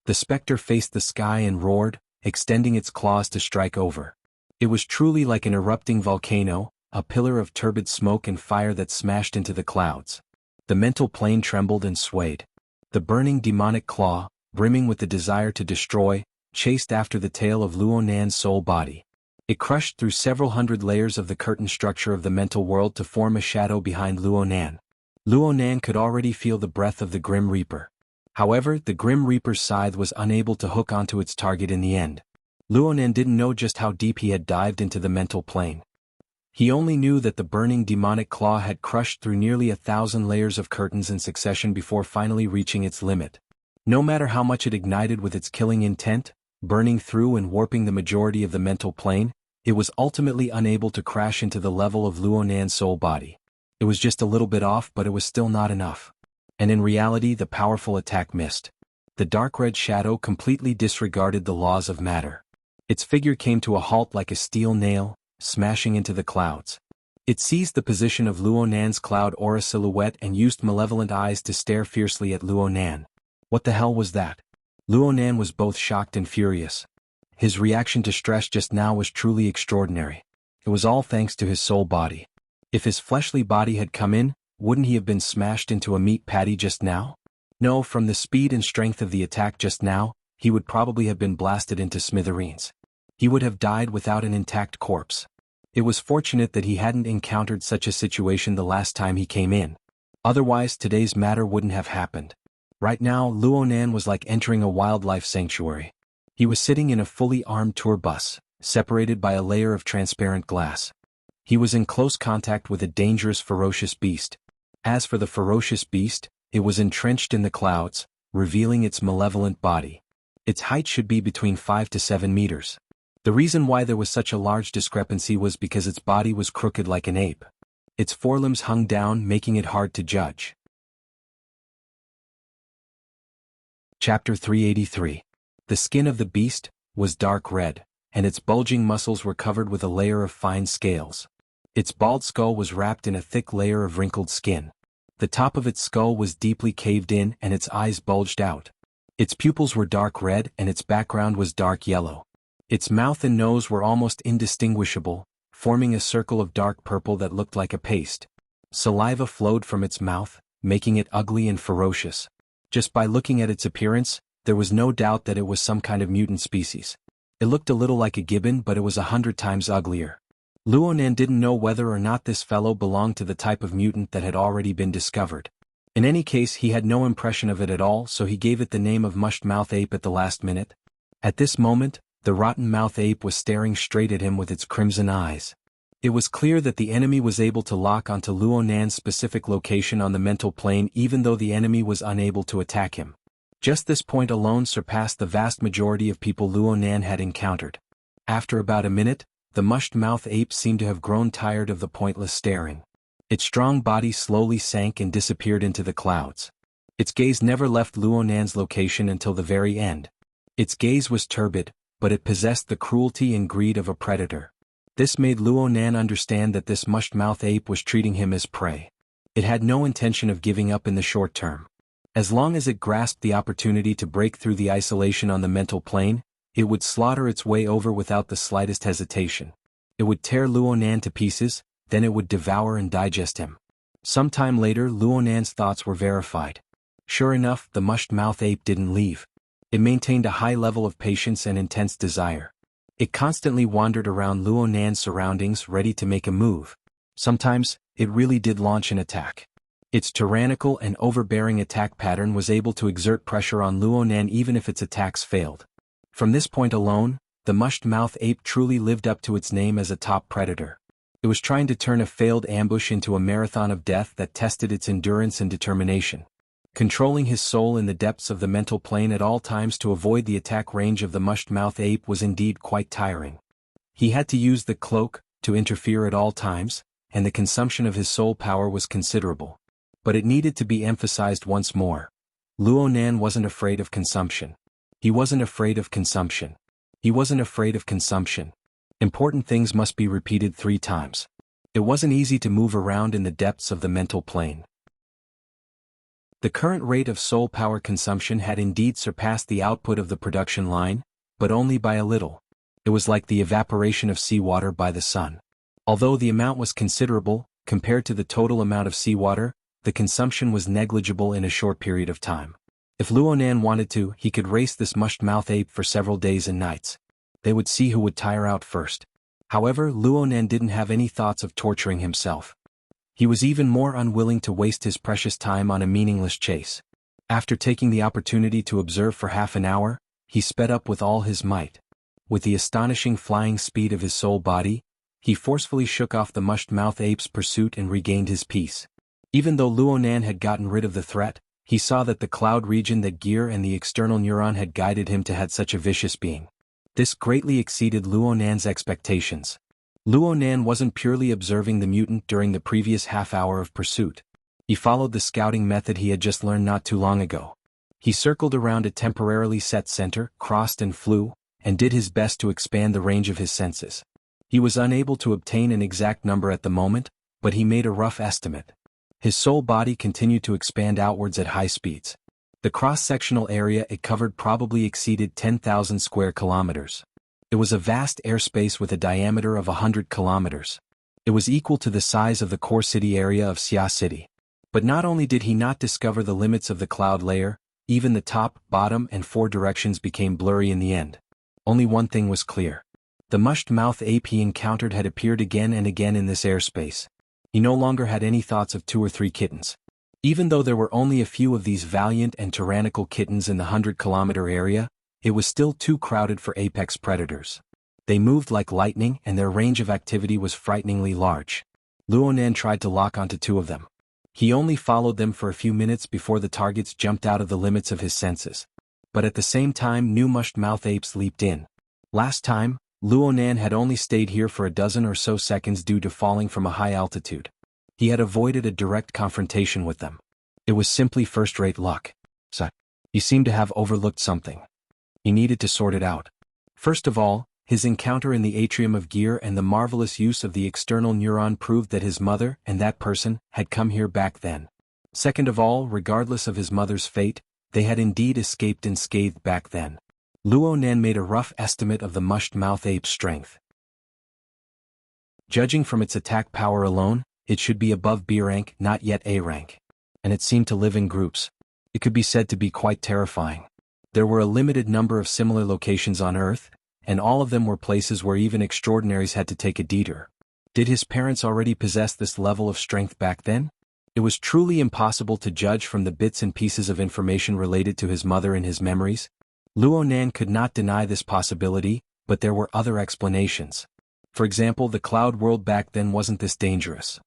Speaker 1: The specter faced the sky and roared, extending its claws to strike over. It was truly like an erupting volcano, a pillar of turbid smoke and fire that smashed into the clouds. The mental plane trembled and swayed. The burning demonic claw, brimming with the desire to destroy, chased after the tail of Luonan's soul body. It crushed through several hundred layers of the curtain structure of the mental world to form a shadow behind Luonan. Luonan could already feel the breath of the Grim Reaper. However, the Grim Reaper's scythe was unable to hook onto its target in the end. Luonan didn't know just how deep he had dived into the mental plane. He only knew that the burning demonic claw had crushed through nearly 1,000 layers of curtains in succession before finally reaching its limit. No matter how much it ignited with its killing intent, burning through and warping the majority of the mental plane, it was ultimately unable to crash into the level of Luonan's soul body. It was just a little bit off, but it was still not enough. And in reality, the powerful attack missed. The dark red shadow completely disregarded the laws of matter. Its figure came to a halt like a steel nail, smashing into the clouds. It seized the position of Luonan's cloud aura silhouette and used malevolent eyes to stare fiercely at Luonan. What the hell was that? Luonan was both shocked and furious. His reaction to stress just now was truly extraordinary. It was all thanks to his soul body. If his fleshly body had come in, wouldn't he have been smashed into a meat patty just now? No, from the speed and strength of the attack just now, he would probably have been blasted into smithereens. He would have died without an intact corpse. It was fortunate that he hadn't encountered such a situation the last time he came in. Otherwise today's matter wouldn't have happened. Right now Luonan was like entering a wildlife sanctuary. He was sitting in a fully armed tour bus, separated by a layer of transparent glass. He was in close contact with a dangerous ferocious beast. As for the ferocious beast, it was entrenched in the clouds, revealing its malevolent body. Its height should be between 5 to 7 meters. The reason why there was such a large discrepancy was because its body was crooked like an ape. Its forelimbs hung down, making it hard to judge. Chapter 383. The skin of the beast was dark red, and its bulging muscles were covered with a layer of fine scales. Its bald skull was wrapped in a thick layer of wrinkled skin. The top of its skull was deeply caved in and its eyes bulged out. Its pupils were dark red and its background was dark yellow. Its mouth and nose were almost indistinguishable, forming a circle of dark purple that looked like a paste. Saliva flowed from its mouth, making it ugly and ferocious. Just by looking at its appearance, there was no doubt that it was some kind of mutant species. It looked a little like a gibbon, but it was 100 times uglier. Luonan didn't know whether or not this fellow belonged to the type of mutant that had already been discovered. In any case, he had no impression of it at all, so he gave it the name of mushed-mouth ape at the last minute. At this moment, the rotten-mouth ape was staring straight at him with its crimson eyes. It was clear that the enemy was able to lock onto Luonan's specific location on the mental plane even though the enemy was unable to attack him. Just this point alone surpassed the vast majority of people Luonan had encountered. After about a minute, the mushed-mouth ape seemed to have grown tired of the pointless staring. Its strong body slowly sank and disappeared into the clouds. Its gaze never left Luonan's location until the very end. Its gaze was turbid, but it possessed the cruelty and greed of a predator. This made Luonan understand that this mushed-mouth ape was treating him as prey. It had no intention of giving up in the short term. As long as it grasped the opportunity to break through the isolation on the mental plane, it would slaughter its way over without the slightest hesitation. It would tear Luonan to pieces, then it would devour and digest him. Some time later Luonan's thoughts were verified. Sure enough, the mushed-mouth ape didn't leave. It maintained a high level of patience and intense desire. It constantly wandered around Luonan's surroundings ready to make a move. Sometimes, it really did launch an attack. Its tyrannical and overbearing attack pattern was able to exert pressure on Luonan even if its attacks failed. From this point alone, the mushed-mouth ape truly lived up to its name as a top predator. It was trying to turn a failed ambush into a marathon of death that tested its endurance and determination. Controlling his soul in the depths of the mental plane at all times to avoid the attack range of the mushed-mouth ape was indeed quite tiring. He had to use the cloak to interfere at all times, and the consumption of his soul power was considerable. But it needed to be emphasized once more. Luonan wasn't afraid of consumption. He wasn't afraid of consumption. He wasn't afraid of consumption. Important things must be repeated 3 times. It wasn't easy to move around in the depths of the mental plane. The current rate of soul power consumption had indeed surpassed the output of the production line, but only by a little. It was like the evaporation of seawater by the sun. Although the amount was considerable, compared to the total amount of seawater, the consumption was negligible in a short period of time. If Luonan wanted to, he could race this mushed-mouth ape for several days and nights. They would see who would tire out first. However, Luonan didn't have any thoughts of torturing himself. He was even more unwilling to waste his precious time on a meaningless chase. After taking the opportunity to observe for half an hour, he sped up with all his might. With the astonishing flying speed of his soul body, he forcefully shook off the mushed-mouth ape's pursuit and regained his peace. Even though Luonan had gotten rid of the threat, he saw that the cloud region that Gear and the external neuron had guided him to had such a vicious being. This greatly exceeded Luonan's expectations. Luonan wasn't purely observing the mutant during the previous half-hour of pursuit. He followed the scouting method he had just learned not too long ago. He circled around a temporarily set center, crossed and flew, and did his best to expand the range of his senses. He was unable to obtain an exact number at the moment, but he made a rough estimate. His soul body continued to expand outwards at high speeds. The cross-sectional area it covered probably exceeded 10,000 square kilometers. It was a vast airspace with a diameter of 100 kilometers. It was equal to the size of the core city area of Xia City. But not only did he not discover the limits of the cloud layer, even the top, bottom, and 4 directions became blurry in the end. Only one thing was clear. The mushed-mouth ape he encountered had appeared again and again in this airspace. He no longer had any thoughts of 2 or 3 kittens. Even though there were only a few of these valiant and tyrannical kittens in the 100-kilometer area, it was still too crowded for apex predators. They moved like lightning and their range of activity was frighteningly large. Luonan tried to lock onto 2 of them. He only followed them for a few minutes before the targets jumped out of the limits of his senses. But at the same time new mushed-mouth apes leaped in. Last time, Luonan had only stayed here for a dozen or so seconds due to falling from a high altitude. He had avoided a direct confrontation with them. It was simply first-rate luck. So, he seemed to have overlooked something. He needed to sort it out. First of all, his encounter in the atrium of gear and the marvelous use of the external neuron proved that his mother and that person had come here back then. Second of all, regardless of his mother's fate, they had indeed escaped unscathed back then. Luonan made a rough estimate of the mushed-mouth ape's strength. Judging from its attack power alone, it should be above B rank, not yet A rank. And it seemed to live in groups. It could be said to be quite terrifying. There were a limited number of similar locations on Earth, and all of them were places where even extraordinaries had to take a detour. Did his parents already possess this level of strength back then? It was truly impossible to judge from the bits and pieces of information related to his mother and his memories. Luonan could not deny this possibility, but there were other explanations. For example, the cloud world back then wasn't this dangerous.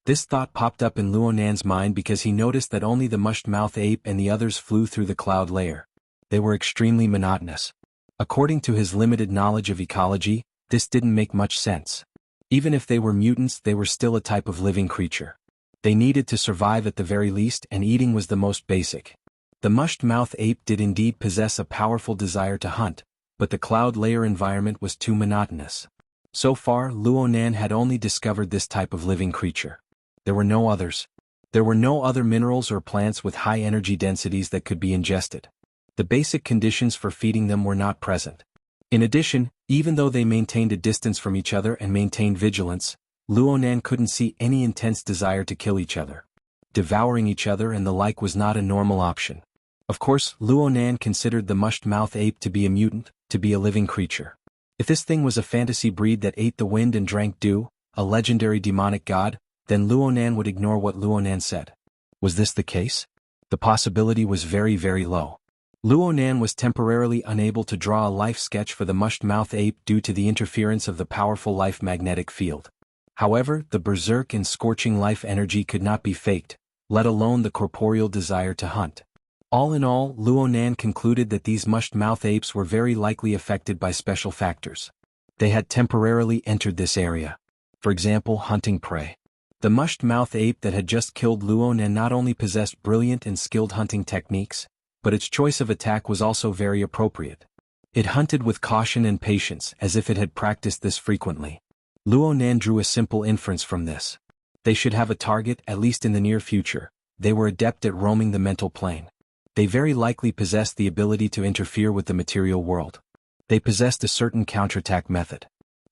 Speaker 1: This thought popped up in Luonan's mind because he noticed that only the mushed-mouth ape and the others flew through the cloud layer. They were extremely monotonous. According to his limited knowledge of ecology, this didn't make much sense. Even if they were mutants, they were still a type of living creature. They needed to survive at the very least, and eating was the most basic. The mushed-mouth ape did indeed possess a powerful desire to hunt, but the cloud layer environment was too monotonous. So far, Luonan had only discovered this type of living creature. There were no others. There were no other minerals or plants with high energy densities that could be ingested. The basic conditions for feeding them were not present. In addition, even though they maintained a distance from each other and maintained vigilance, Luonan couldn't see any intense desire to kill each other. Devouring each other and the like was not a normal option. Of course, Luonan considered the mushed-mouth ape to be a mutant, to be a living creature. If this thing was a fantasy breed that ate the wind and drank dew, a legendary demonic god, then Luonan would ignore what Luonan said. Was this the case? The possibility was very, very low. Luonan was temporarily unable to draw a life sketch for the mushed-mouth ape due to the interference of the powerful life magnetic field. However, the berserk and scorching life energy could not be faked, let alone the corporeal desire to hunt. All in all, Luonan concluded that these mushed-mouth apes were very likely affected by special factors. They had temporarily entered this area. For example, hunting prey. The mushed-mouth ape that had just killed Luonan not only possessed brilliant and skilled hunting techniques, but its choice of attack was also very appropriate. It hunted with caution and patience as if it had practiced this frequently. Luonan drew a simple inference from this. They should have a target, at least in the near future. They were adept at roaming the mental plane. They very likely possessed the ability to interfere with the material world. They possessed a certain counterattack method.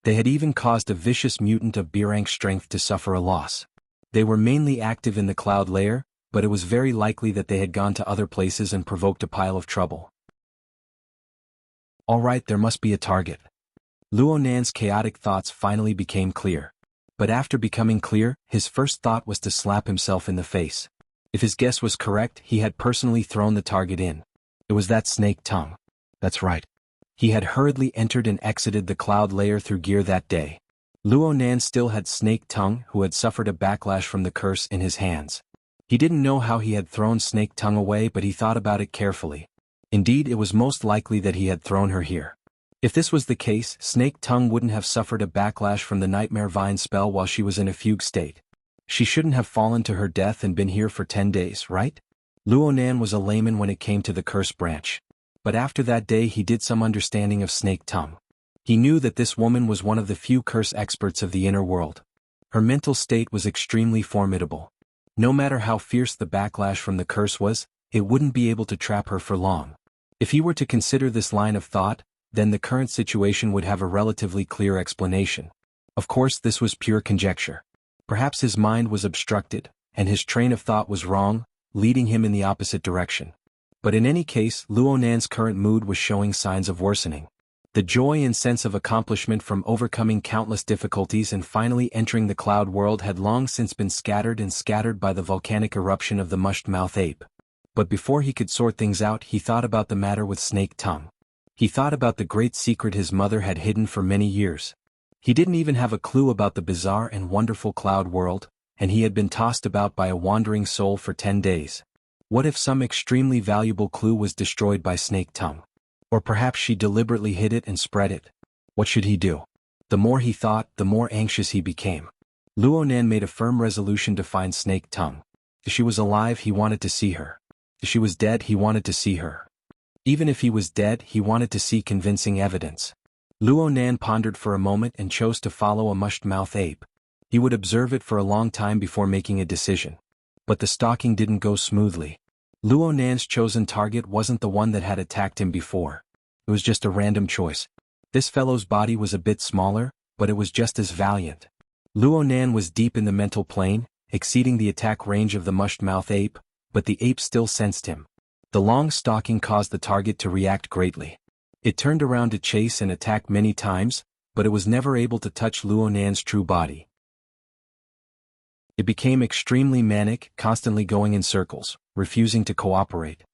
Speaker 1: They had even caused a vicious mutant of B-rank strength to suffer a loss. They were mainly active in the cloud layer, but it was very likely that they had gone to other places and provoked a pile of trouble. Alright, there must be a target. Luonan's chaotic thoughts finally became clear. But after becoming clear, his first thought was to slap himself in the face. If his guess was correct, he had personally thrown the target in. It was that snake tongue. That's right. He had hurriedly entered and exited the cloud layer through gear that day. Luonan still had Snake Tongue, who had suffered a backlash from the curse, in his hands. He didn't know how he had thrown Snake Tongue away, but he thought about it carefully. Indeed, it was most likely that he had thrown her here. If this was the case, Snake Tongue wouldn't have suffered a backlash from the Nightmare Vine spell while she was in a fugue state. She shouldn't have fallen to her death and been here for 10 days, right? Luonan was a layman when it came to the curse branch. But after that day he did some understanding of Snake Tongue. He knew that this woman was one of the few curse experts of the inner world. Her mental state was extremely formidable. No matter how fierce the backlash from the curse was, it wouldn't be able to trap her for long. If he were to consider this line of thought, then the current situation would have a relatively clear explanation. Of course, this was pure conjecture. Perhaps his mind was obstructed, and his train of thought was wrong, leading him in the opposite direction. But in any case, Luonan's current mood was showing signs of worsening. The joy and sense of accomplishment from overcoming countless difficulties and finally entering the cloud world had long since been scattered by the volcanic eruption of the mushed-mouth ape. But before he could sort things out, he thought about the matter with Snake Tongue. He thought about the great secret his mother had hidden for many years. He didn't even have a clue about the bizarre and wonderful cloud world, and he had been tossed about by a wandering soul for 10 days. What if some extremely valuable clue was destroyed by Snake Tongue? Or perhaps she deliberately hid it and spread it. What should he do? The more he thought, the more anxious he became. Luonan made a firm resolution to find Snake Tongue. If she was alive, he wanted to see her. If she was dead, he wanted to see her. Even if he was dead, he wanted to see convincing evidence. Luonan pondered for a moment and chose to follow a mushed-mouth ape. He would observe it for a long time before making a decision. But the stalking didn't go smoothly. Luonan's chosen target wasn't the one that had attacked him before. It was just a random choice. This fellow's body was a bit smaller, but it was just as valiant. Luonan was deep in the mental plane, exceeding the attack range of the mushed-mouth ape, but the ape still sensed him. The long stalking caused the target to react greatly. It turned around to chase and attack many times, but it was never able to touch Luonan's true body. It became extremely manic, constantly going in circles, refusing to cooperate.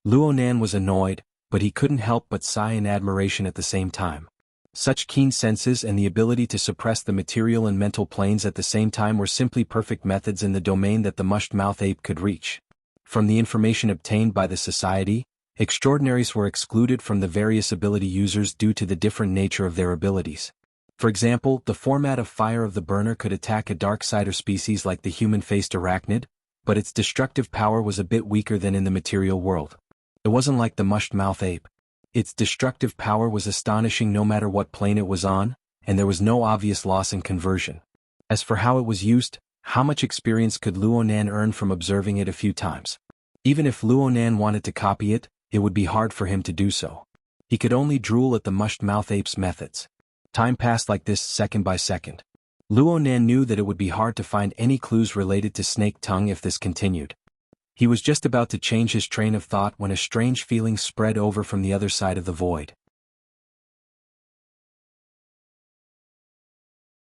Speaker 1: Luonan was annoyed, but he couldn't help but sigh in admiration at the same time. Such keen senses and the ability to suppress the material and mental planes at the same time were simply perfect methods in the domain that the mushed-mouth ape could reach. From the information obtained by the society, extraordinaries were excluded from the various ability users due to the different nature of their abilities. For example, the format of Fire of the Burner could attack a darksider species like the human-faced arachnid, but its destructive power was a bit weaker than in the material world. It wasn't like the mushed-mouth ape. Its destructive power was astonishing no matter what plane it was on, and there was no obvious loss in conversion. As for how it was used, how much experience could Luonan earn from observing it a few times? Even if Luonan wanted to copy it, it would be hard for him to do so. He could only drool at the mushed-mouth ape's methods. Time passed like this second by second. Luonan knew that it would be hard to find any clues related to Snake Tongue if this continued. He was just about to change his train of thought when a strange feeling spread over from the other side of the void.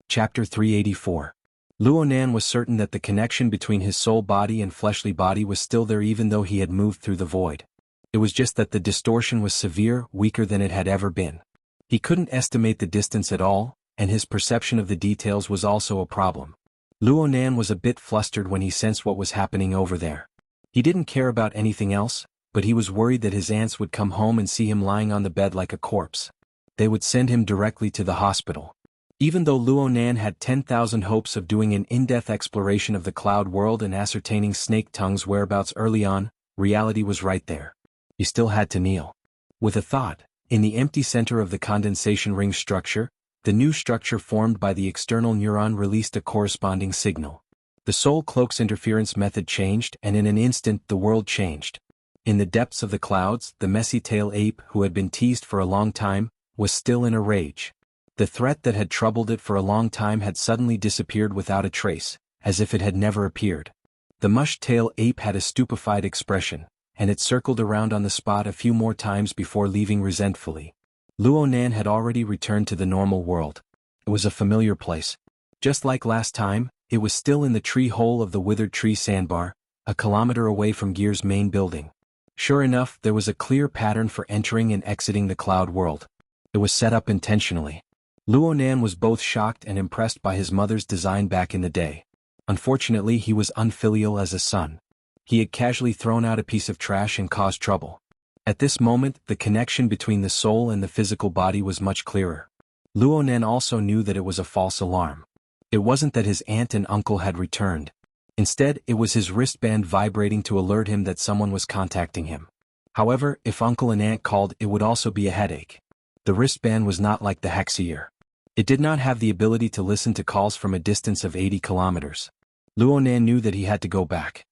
Speaker 1: Chapter 384. Luonan was certain that the connection between his soul body and fleshly body was still there even though he had moved through the void. It was just that the distortion was severe, weaker than it had ever been. He couldn't estimate the distance at all, and his perception of the details was also a problem. Luonan was a bit flustered when he sensed what was happening over there. He didn't care about anything else, but he was worried that his aunts would come home and see him lying on the bed like a corpse. They would send him directly to the hospital. Even though Luonan had 10,000 hopes of doing an in-depth exploration of the cloud world and ascertaining Snake Tongue's whereabouts early on, reality was right there. He still had to kneel. With a thought, in the empty center of the condensation ring structure, the new structure formed by the external neuron released a corresponding signal. The soul cloak's interference method changed, and in an instant the world changed. In the depths of the clouds, the messy-tail ape, who had been teased for a long time, was still in a rage. The threat that had troubled it for a long time had suddenly disappeared without a trace, as if it had never appeared. The mushed-tail ape had a stupefied expression, and it circled around on the spot a few more times before leaving resentfully. Luonan had already returned to the normal world. It was a familiar place. Just like last time, it was still in the tree hole of the withered tree sandbar, a kilometer away from Gear's main building. Sure enough, there was a clear pattern for entering and exiting the cloud world. It was set up intentionally. Luonan was both shocked and impressed by his mother's design back in the day. Unfortunately, he was unfilial as a son. He had casually thrown out a piece of trash and caused trouble. At this moment, the connection between the soul and the physical body was much clearer. Luonan also knew that it was a false alarm. It wasn't that his aunt and uncle had returned. Instead, it was his wristband vibrating to alert him that someone was contacting him. However, if uncle and aunt called, it would also be a headache. The wristband was not like the xianxia. It did not have the ability to listen to calls from a distance of 80 kilometers. Luonan knew that he had to go back.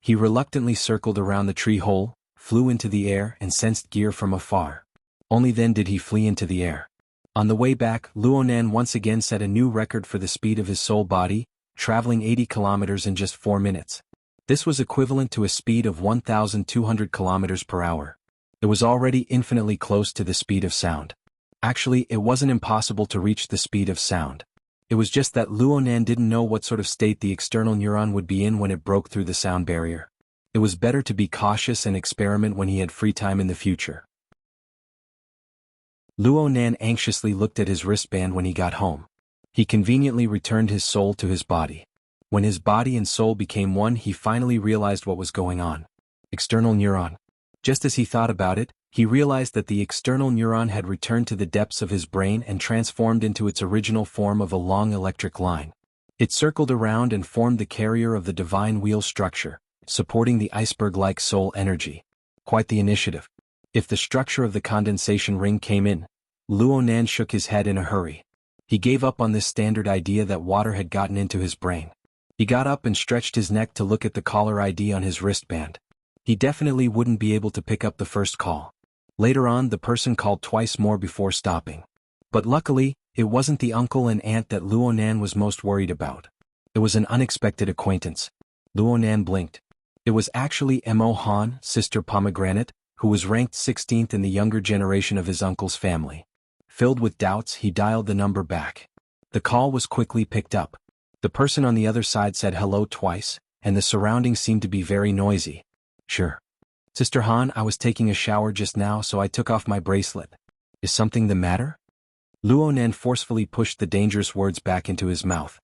Speaker 1: He reluctantly circled around the tree hole, flew into the air and sensed Gear from afar. Only then did he flee into the air. On the way back, Luonan once again set a new record for the speed of his soul body, traveling 80 kilometers in just 4 minutes. This was equivalent to a speed of 1,200 kilometers per hour. It was already infinitely close to the speed of sound. Actually, it wasn't impossible to reach the speed of sound. It was just that Luonan didn't know what sort of state the external neuron would be in when it broke through the sound barrier. It was better to be cautious and experiment when he had free time in the future. Luonan anxiously looked at his wristband when he got home. He conveniently returned his soul to his body. When his body and soul became one, he finally realized what was going on. External neuron. Just as he thought about it, he realized that the external neuron had returned to the depths of his brain and transformed into its original form of a long electric line. It circled around and formed the carrier of the divine wheel structure, supporting the iceberg-like soul energy. Quite the initiative. If the structure of the condensation ring came in, Luonan shook his head in a hurry. He gave up on this standard idea that water had gotten into his brain. He got up and stretched his neck to look at the caller ID on his wristband. He definitely wouldn't be able to pick up the first call. Later on, the person called twice more before stopping. But luckily, it wasn't the uncle and aunt that Luonan was most worried about. It was an unexpected acquaintance. Luonan blinked. It was actually xuanhuan, Sister Pomegranate, who was ranked 16th in the younger generation of his uncle's family. Filled with doubts, he dialed the number back. The call was quickly picked up. The person on the other side said hello twice, and the surroundings seemed to be very noisy. Sure. Sister Han, I was taking a shower just now, so I took off my bracelet. Is something the matter? Luonan forcefully pushed the dangerous words back into his mouth.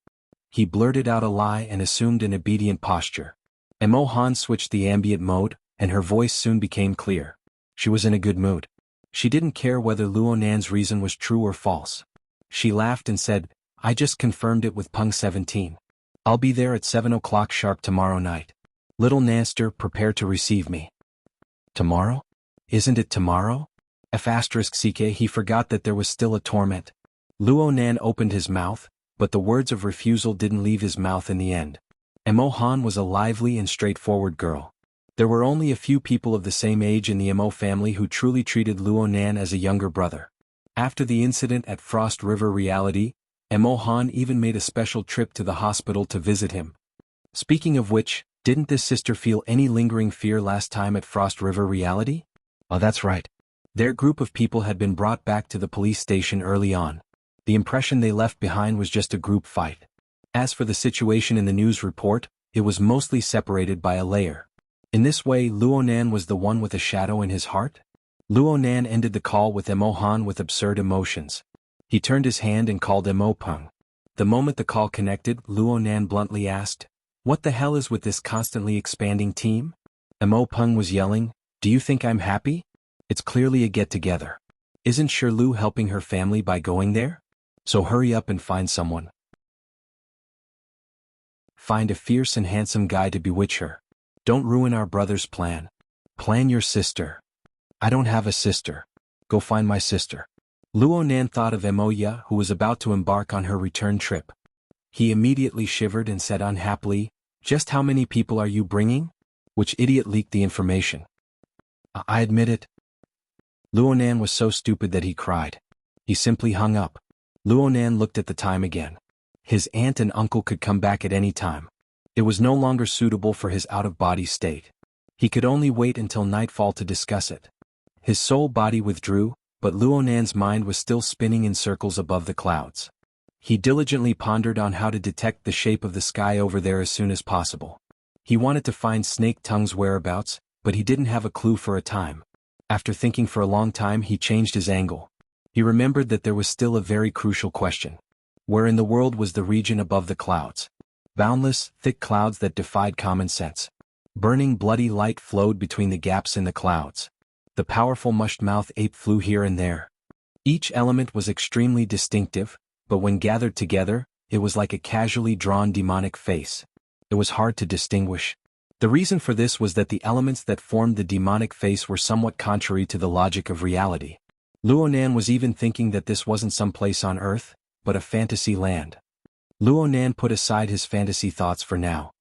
Speaker 1: He blurted out a lie and assumed an obedient posture. xuanhuan switched the ambient mode, and her voice soon became clear. She was in a good mood. She didn't care whether Luonan's reason was true or false. She laughed and said, I just confirmed it with Peng 17. I'll be there at 7 o'clock sharp tomorrow night. Little Nanster, prepare to receive me. Tomorrow? Isn't it tomorrow? He forgot that there was still a torment. Luonan opened his mouth, but the words of refusal didn't leave his mouth in the end. xuanhuan was a lively and straightforward girl. There were only a few people of the same age in the Mo family who truly treated Luonan as a younger brother. After the incident at Frost River Reality, xuanhuan even made a special trip to the hospital to visit him. Speaking of which, didn't this sister feel any lingering fear last time at Frost River Reality? Oh, that's right. Their group of people had been brought back to the police station early on. The impression they left behind was just a group fight. As for the situation in the news report, it was mostly separated by a layer. In this way, Luonan was the one with a shadow in his heart? Luonan ended the call with xuanhuan with absurd emotions. He turned his hand and called Peng. The moment the call connected, Luonan bluntly asked, What the hell is with this constantly expanding team? Peng was yelling, Do you think I'm happy? It's clearly a get-together. Isn't Shirlu helping her family by going there? So hurry up and find someone. Find a fierce and handsome guy to bewitch her. Don't ruin our brother's plan. Plan your sister. I don't have a sister. Go find my sister. Luonan thought of Emoya, who was about to embark on her return trip. He immediately shivered and said unhappily, Just how many people are you bringing? Which idiot leaked the information? I admit it. Luonan was so stupid that he cried. He simply hung up. Luonan looked at the time again. His aunt and uncle could come back at any time. It was no longer suitable for his out-of-body state. He could only wait until nightfall to discuss it. His soul body withdrew, but Luonan's mind was still spinning in circles above the clouds. He diligently pondered on how to detect the shape of the sky over there as soon as possible. He wanted to find Snake Tongue's whereabouts, but he didn't have a clue for a time. After thinking for a long time, he changed his angle. He remembered that there was still a very crucial question. Where in the world was the region above the clouds? Boundless, thick clouds that defied common sense. Burning bloody light flowed between the gaps in the clouds. The powerful mushed-mouthed ape flew here and there. Each element was extremely distinctive, but when gathered together, it was like a casually drawn demonic face. It was hard to distinguish. The reason for this was that the elements that formed the demonic face were somewhat contrary to the logic of reality. Luonan was even thinking that this wasn't some place on Earth, but a fantasy land. Luonan put aside his fantasy thoughts for now.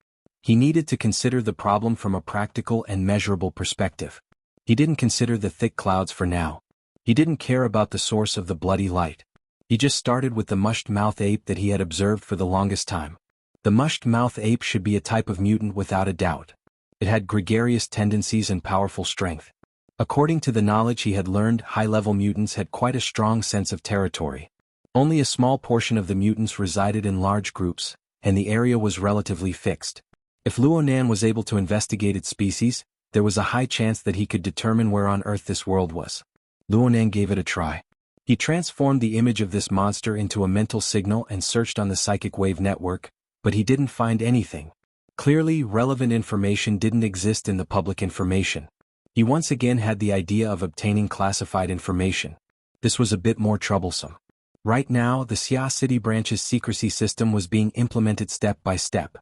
Speaker 1: He needed to consider the problem from a practical and measurable perspective. He didn't consider the thick clouds for now. He didn't care about the source of the bloody light. He just started with the mushed-mouthed ape that he had observed for the longest time. The mushed-mouth ape should be a type of mutant without a doubt. It had gregarious tendencies and powerful strength. According to the knowledge he had learned, high-level mutants had quite a strong sense of territory. Only a small portion of the mutants resided in large groups, and the area was relatively fixed. If Luonan was able to investigate its species, there was a high chance that he could determine where on Earth this world was. Luonan gave it a try. He transformed the image of this monster into a mental signal and searched on the psychic wave network, but he didn't find anything. Clearly, relevant information didn't exist in the public information. He once again had the idea of obtaining classified information. This was a bit more troublesome. Right now, the Xia City branch's secrecy system was being implemented step by step.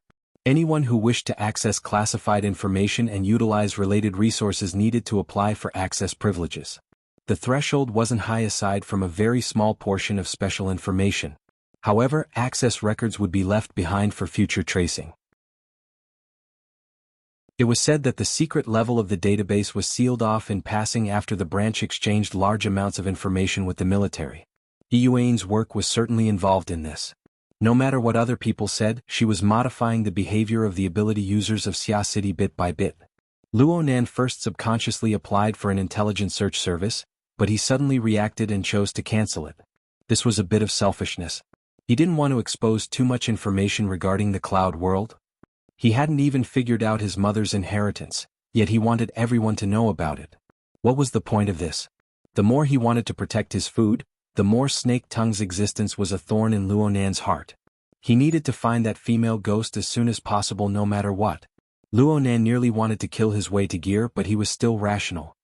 Speaker 1: Anyone who wished to access classified information and utilize related resources needed to apply for access privileges. The threshold wasn't high aside from a very small portion of special information. However, access records would be left behind for future tracing. It was said that the secret level of the database was sealed off in passing after the branch exchanged large amounts of information with the military. Yuan's work was certainly involved in this. No matter what other people said, she was modifying the behavior of the ability users of Xia City bit by bit. Luonan first subconsciously applied for an intelligent search service, but he suddenly reacted and chose to cancel it. This was a bit of selfishness. He didn't want to expose too much information regarding the cloud world. He hadn't even figured out his mother's inheritance, yet he wanted everyone to know about it. What was the point of this? The more he wanted to protect his food, the more Snake Tongue's existence was a thorn in Luonan's heart. He needed to find that female ghost as soon as possible no matter what. Luonan nearly wanted to kill his way to gear, but he was still rational.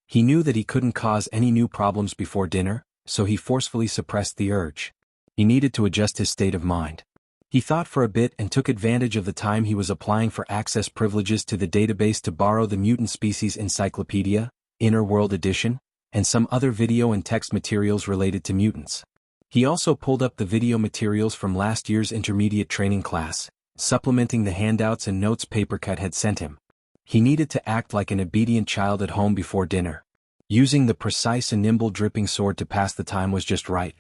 Speaker 1: He knew that he couldn't cause any new problems before dinner, so he forcefully suppressed the urge. He needed to adjust his state of mind. He thought for a bit and took advantage of the time he was applying for access privileges to the database to borrow the Mutant Species Encyclopedia, Inner World Edition, and some other video and text materials related to mutants. He also pulled up the video materials from last year's intermediate training class, supplementing the handouts and notes Papercut had sent him. He needed to act like an obedient child at home before dinner. Using the precise and nimble dripping sword to pass the time was just right.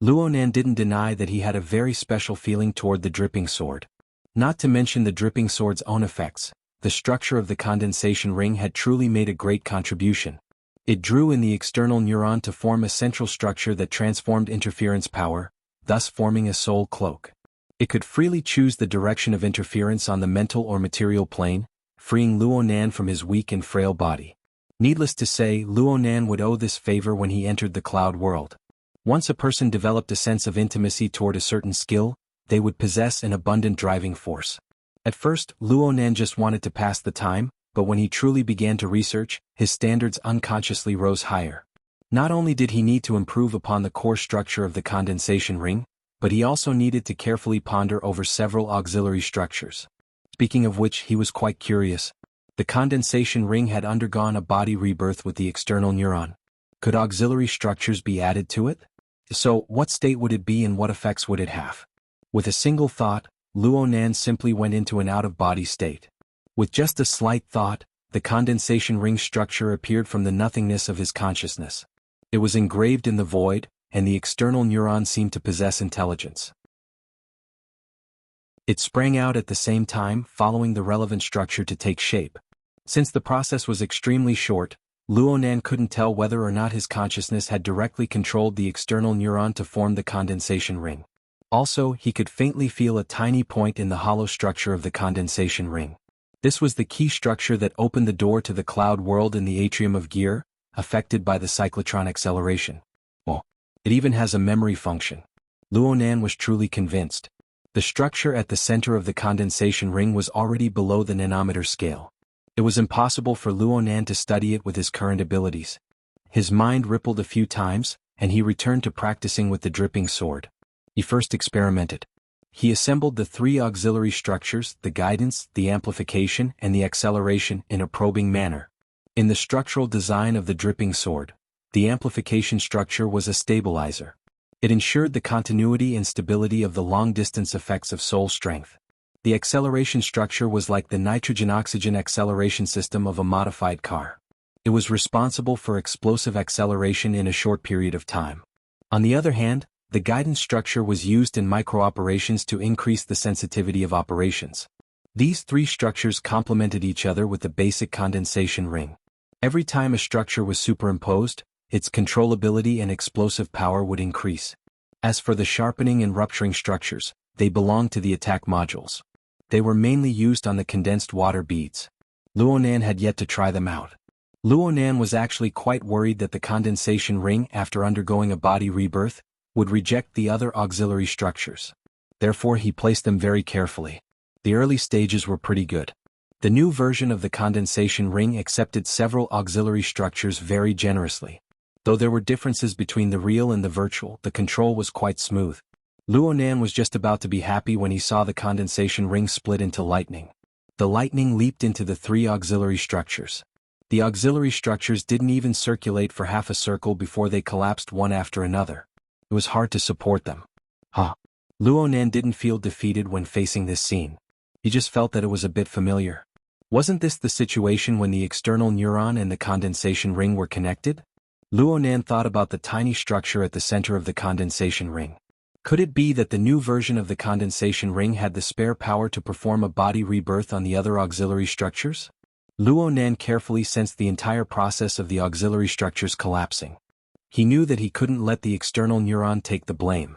Speaker 1: Luonan didn't deny that he had a very special feeling toward the dripping sword. Not to mention the dripping sword's own effects, the structure of the condensation ring had truly made a great contribution. It drew in the external neuron to form a central structure that transformed interference power, thus forming a soul cloak. It could freely choose the direction of interference on the mental or material plane, freeing Luonan from his weak and frail body. Needless to say, Luonan would owe this favor when he entered the cloud world. Once a person developed a sense of intimacy toward a certain skill, they would possess an abundant driving force. At first, Luonan just wanted to pass the time, but when he truly began to research, his standards unconsciously rose higher. Not only did he need to improve upon the core structure of the condensation ring, but he also needed to carefully ponder over several auxiliary structures. Speaking of which, he was quite curious. The condensation ring had undergone a body rebirth with the external neuron. Could auxiliary structures be added to it? So, what state would it be and what effects would it have? With a single thought, Luonan simply went into an out-of-body state. With just a slight thought, the condensation ring structure appeared from the nothingness of his consciousness. It was engraved in the void, and the external neuron seemed to possess intelligence. It sprang out at the same time, following the relevant structure to take shape. Since the process was extremely short, Luonan couldn't tell whether or not his consciousness had directly controlled the external neuron to form the condensation ring. Also, he could faintly feel a tiny point in the hollow structure of the condensation ring. This was the key structure that opened the door to the cloud world in the atrium of gear, affected by the cyclotron acceleration. Oh, it even has a memory function. Luonan was truly convinced. The structure at the center of the condensation ring was already below the nanometer scale. It was impossible for Luonan to study it with his current abilities. His mind rippled a few times, and he returned to practicing with the dripping sword. He first experimented. He assembled the three auxiliary structures, the guidance, the amplification, and the acceleration, in a probing manner. In the structural design of the dripping sword, the amplification structure was a stabilizer. It ensured the continuity and stability of the long-distance effects of soul strength. The acceleration structure was like the nitrogen-oxygen acceleration system of a modified car. It was responsible for explosive acceleration in a short period of time. On the other hand, The guidance structure was used in micro-operations to increase the sensitivity of operations. These three structures complemented each other with the basic condensation ring. Every time a structure was superimposed, its controllability and explosive power would increase. As for the sharpening and rupturing structures, they belonged to the attack modules. They were mainly used on the condensed water beads. Luonan had yet to try them out. Luonan was actually quite worried that the condensation ring, after undergoing a body rebirth, would reject the other auxiliary structures. Therefore he placed them very carefully. The early stages were pretty good. The new version of the condensation ring accepted several auxiliary structures very generously. Though there were differences between the real and the virtual, the control was quite smooth. Luonan was just about to be happy when he saw the condensation ring split into lightning. The lightning leaped into the three auxiliary structures. The auxiliary structures didn't even circulate for half a circle before they collapsed one after another. It was hard to support them. Luonan didn't feel defeated when facing this scene. He just felt that it was a bit familiar. Wasn't this the situation when the external neuron and the condensation ring were connected? Luonan thought about the tiny structure at the center of the condensation ring. Could it be that the new version of the condensation ring had the spare power to perform a body rebirth on the other auxiliary structures? Luonan carefully sensed the entire process of the auxiliary structures collapsing. He knew that he couldn't let the external neuron take the blame.